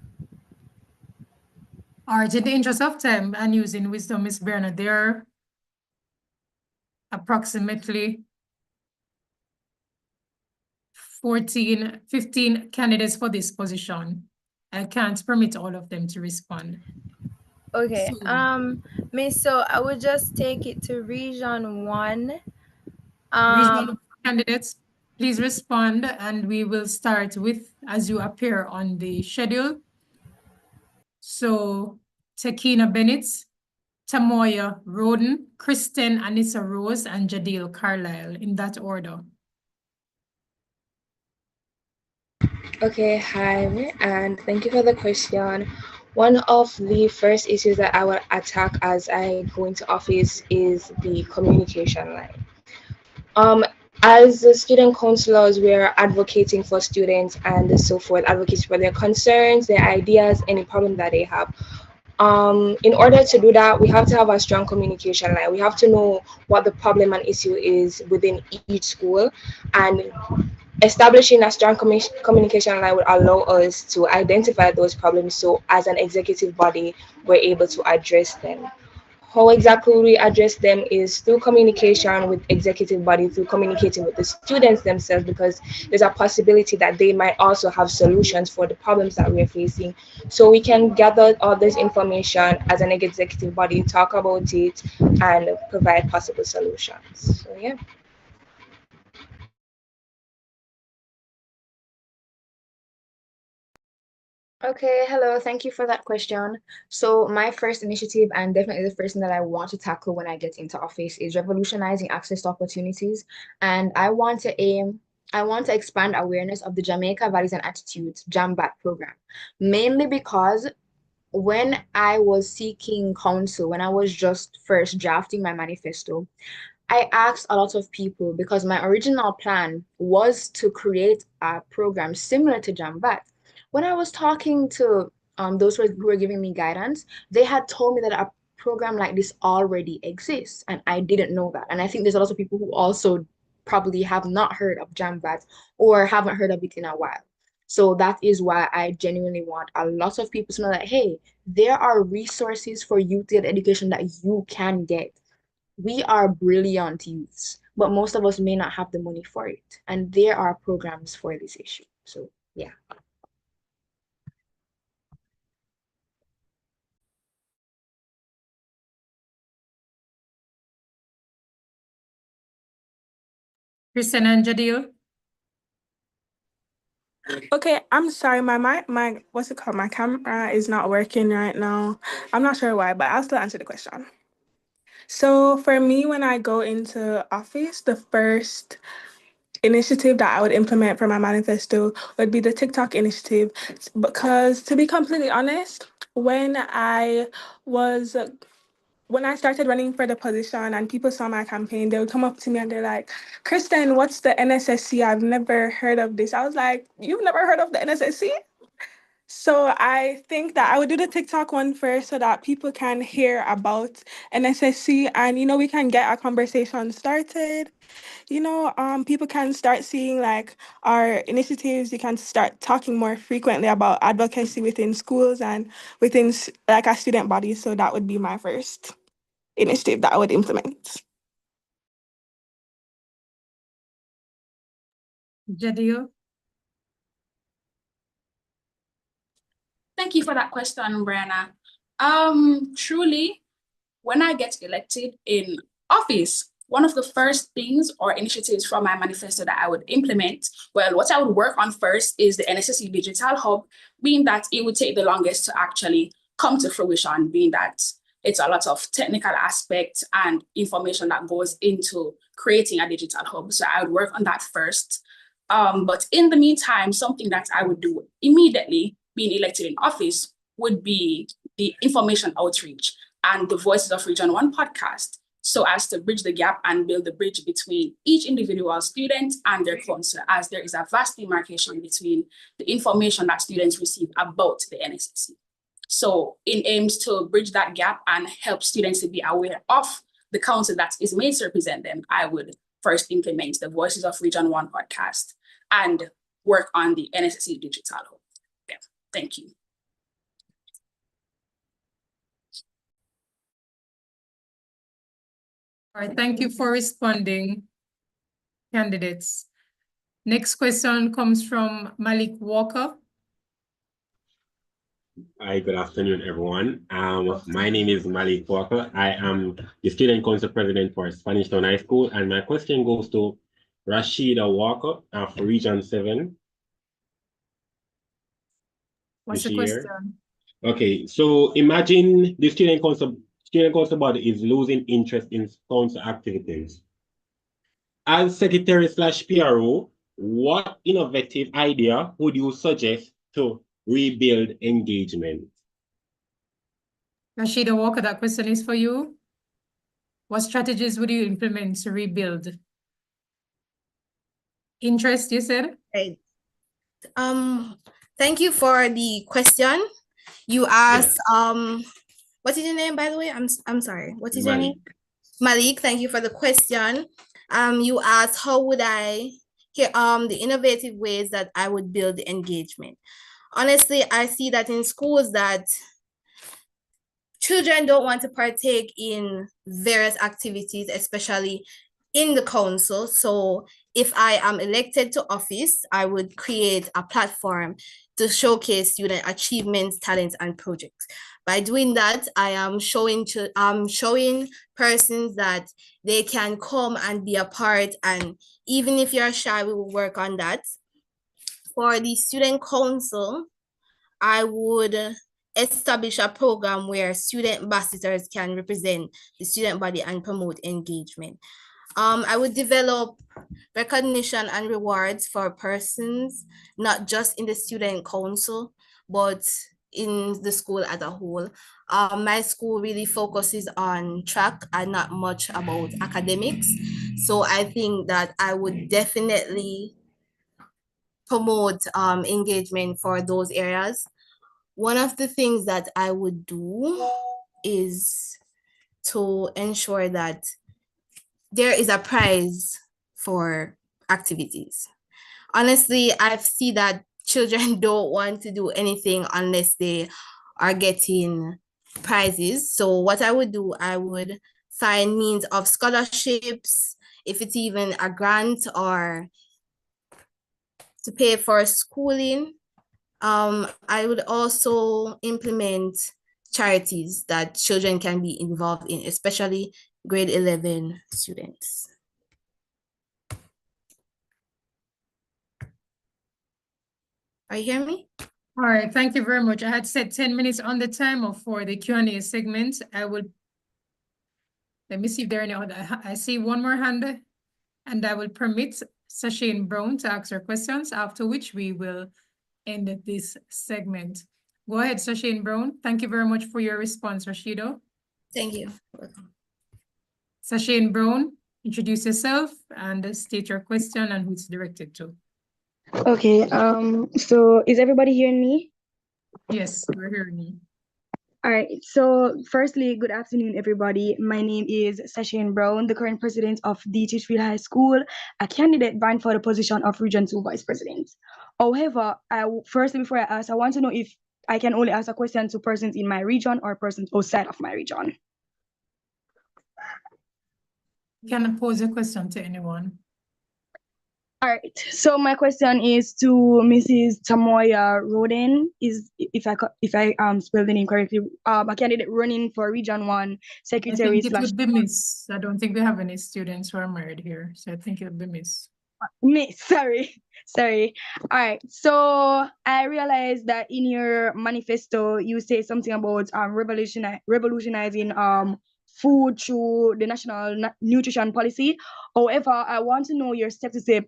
All right, in the interest of time and using wisdom, Miss Berna, there are approximately 15 candidates for this position. I can't permit all of them to respond. Okay, Miss, so I would just take it to Region 1. Regional candidates, please respond and we will start with as you appear on the schedule. So Takina Bennett, Tamoya Rhoden, Christen Anissa Rose, and Jadil Carile in that order. Okay, hi, and thank you for the question. One of the first issues that I will attack as I go into office is the communication line. As the student counselors, we are advocating for students and so forth, advocating for their concerns, their ideas, any problem that they have. In order to do that, we have to have a strong communication line. We have to know what the problem and issue is within each school, and establishing a strong communication line would allow us to identify those problems, so as an executive body, we're able to address them. How exactly we address them is through communication with executive body, through communicating with the students themselves, because there's a possibility that they might also have solutions for the problems that we're facing. So we can gather all this information as an executive body, talk about it, and provide possible solutions. So yeah. Okay, hello, thank you for that question. So my first initiative, and definitely the first thing that I want to tackle when I get into office, is revolutionizing access to opportunities. And I want to expand awareness of the Jamaica Values and Attitudes JAMBAT program, mainly because when I was seeking counsel, when I was just first drafting my manifesto, I asked a lot of people because my original plan was to create a program similar to JAMBAT. When I was talking to those who were giving me guidance, they had told me that a program like this already exists, and I didn't know that. And I think there's a lot of people who also probably have not heard of JAMBAT or haven't heard of it in a while. So that is why I genuinely want a lot of people to know that, hey, there are resources for youth-led education that you can get. We are brilliant youths, but most of us may not have the money for it. And there are programs for this issue. So yeah. Christen and Jadil. Okay, I'm sorry, my what's it called? My camera is not working right now. I'm not sure why, but I'll still answer the question. So for me, when I go into office, the first initiative that I would implement for my manifesto would be the TikTok initiative, because to be completely honest, when I started running for the position and people saw my campaign, they would come up to me and they're like, Christen, what's the NSSC? I've never heard of this. I was like, you've never heard of the NSSC? So I think that I would do the TikTok one first so that people can hear about NSSC and, we can get a conversation started. People can start seeing like our initiatives. You can start talking more frequently about advocacy within schools and within like a student body. So that would be my first initiative that I would implement. Jadil. Thank you for that question, Brianna. Truly, when I get elected in office, one of the first things or initiatives from my manifesto that I would implement, well, what I would work on first is the NSSC Digital Hub, being that it would take the longest to actually come to fruition, being that it's a lot of technical aspects and information that goes into creating a digital hub. So I would work on that first. But in the meantime, something that I would do immediately being elected in office would be the information outreach and the Voices of Region 1 podcast, so as to bridge the gap and build the bridge between each individual student and their counselor, as there is a vast demarcation between the information that students receive about the NSSC. So in aims to bridge that gap and help students to be aware of the council that is made to represent them, I would first implement the Voices of Region 1 podcast and work on the NSSC digital hub. Yeah, thank you. All right, thank you for responding, candidates. Next question comes from Malik Walker. Hi, good afternoon, everyone. My name is Malik Walker. I am the Student Council President for Spanish Town High School, and my question goes to Rashida Walker for Region 7. What's the question? Okay, so imagine the student council body is losing interest in council activities. As secretary/PRO, what innovative idea would you suggest to rebuild engagement? Rashida Walker, that question is for you. What strategies would you implement to rebuild interest, you said? Right. Thank you for the question. You asked, what is your name, by the way? I'm sorry. What is your name? Malik, thank you for the question. You asked how would I the innovative ways that I would build the engagement. Honestly, I see that in schools that children don't want to partake in various activities, especially in the council. So if I am elected to office, I would create a platform to showcase student achievements, talents, and projects. By doing that, I am showing persons that they can come and be a part, and even if you're shy, we will work on that. For the student council, I would establish a program where student ambassadors can represent the student body and promote engagement. I would develop recognition and rewards for persons, not just in the student council, but in the school as a whole. My school really focuses on track and not much about academics. So I think that I would definitely promote engagement for those areas. One of the things that I would do is to ensure that there is a prize for activities. Honestly, I see that children don't want to do anything unless they are getting prizes. So what I would do, I would find means of scholarships, if it's even a grant or to pay for schooling. I would also implement charities that children can be involved in, especially grade 11 students. Are you hearing me? All right, thank you very much. I had set 10 minutes on the timer for the Q&A segment. Let me see if there are any other. I see one more hand, and I will permit Sashane Brown to ask her questions, after which we will end this segment. Go ahead, Sashane Brown. Thank you very much for your response, Rashida. Thank you. Sashane Brown, introduce yourself and state your question and who it's directed to. Okay, so is everybody hearing me? Yes, we're hearing you. All right, so firstly, good afternoon, everybody. My name is Sashane Brown, the current president of the Teachfield High School, a candidate vying for the position of Region 2 Vice President. However, firstly, before I ask, I want to know if I can only ask a question to persons in my region or persons outside of my region. You can pose a question to anyone. All right, so my question is to Mrs. Tamoya Rhoden, if I spell the name correctly, a candidate running for Region 1 Secretary. I think it would be Miss. I don't think we have any students who are married here, so I think it would be Miss. Miss, sorry. All right, so I realized that in your manifesto you say something about revolutionizing food through the national nutrition policy. However, I want to know your step-to-step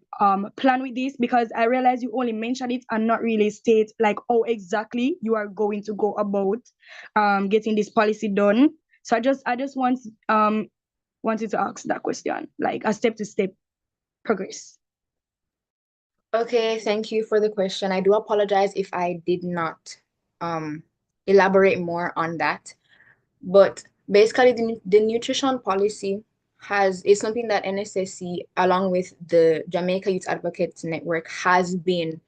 plan with this, because I realize you only mentioned it and not really state like how exactly you are going to go about getting this policy done. So I just wanted to ask that question, like a step-to-step progress. Okay, thank you for the question. I do apologize if I did not elaborate more on that. But basically, the nutrition policy is something that NSSC, along with the Jamaica Youth Advocates Network, has been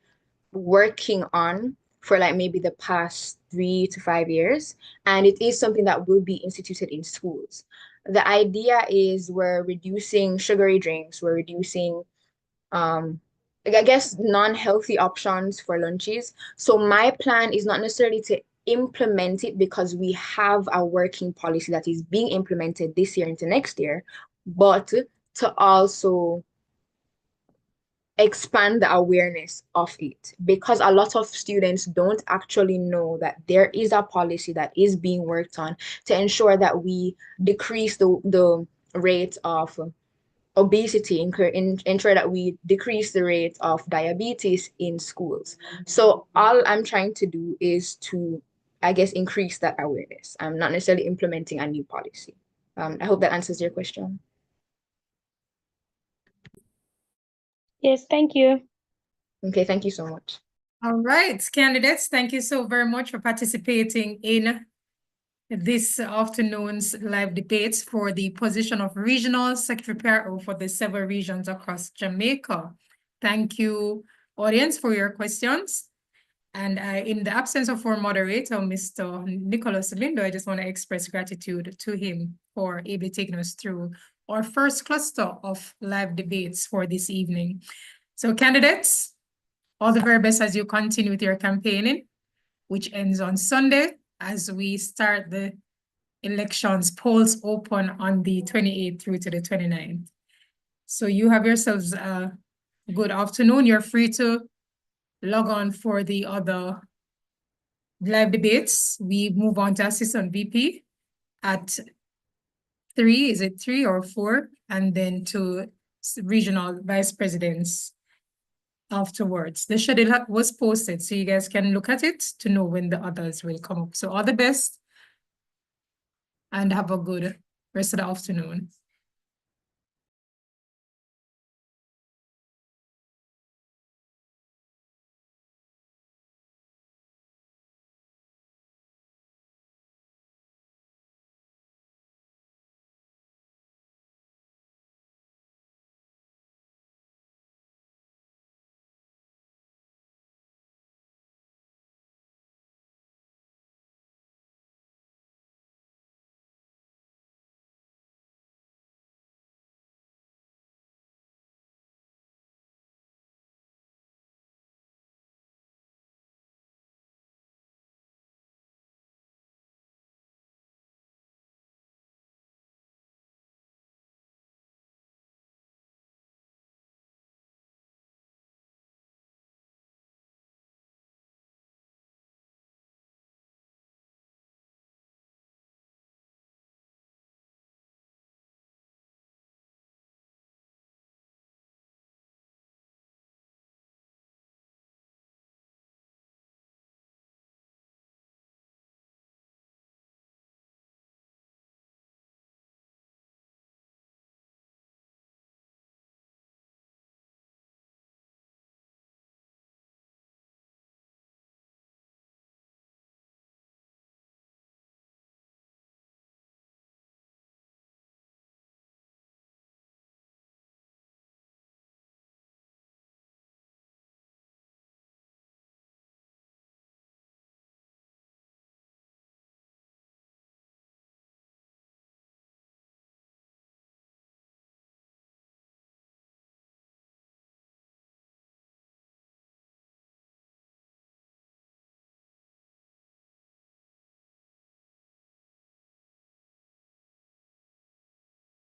working on for like maybe the past 3 to 5 years. And it is something that will be instituted in schools. The idea is we're reducing sugary drinks, we're reducing I guess non-healthy options for lunches. So my plan is not necessarily to implement it because we have a working policy that is being implemented this year into next year, but to also expand the awareness of it, because a lot of students don't actually know that there is a policy that is being worked on to ensure that we decrease the rate of obesity, ensure that we decrease the rate of diabetes in schools. So all I'm trying to do is to, I guess, increase that awareness. I'm not necessarily implementing a new policy. I hope that answers your question. Yes, thank you. Okay, thank you so much. All right, candidates, thank you so very much for participating in this afternoon's live debates for the position of Regional Secretary PRO for the several regions across Jamaica. Thank you, audience, for your questions. And in the absence of our moderator, Mr. Nicholas Lindo, I just want to express gratitude to him for ably taking us through our first cluster of live debates for this evening. So candidates, all the very best as you continue with your campaigning, which ends on Sunday, as we start the elections, polls open on the 28th through to the 29th. So you have yourselves a good afternoon. You're free to log on for the other live debates. We move on to Assistant VP at 3, is it 3 or 4? And then to regional vice presidents afterwards. The schedule was posted, so you guys can look at it to know when the others will come up. So all the best and have a good rest of the afternoon.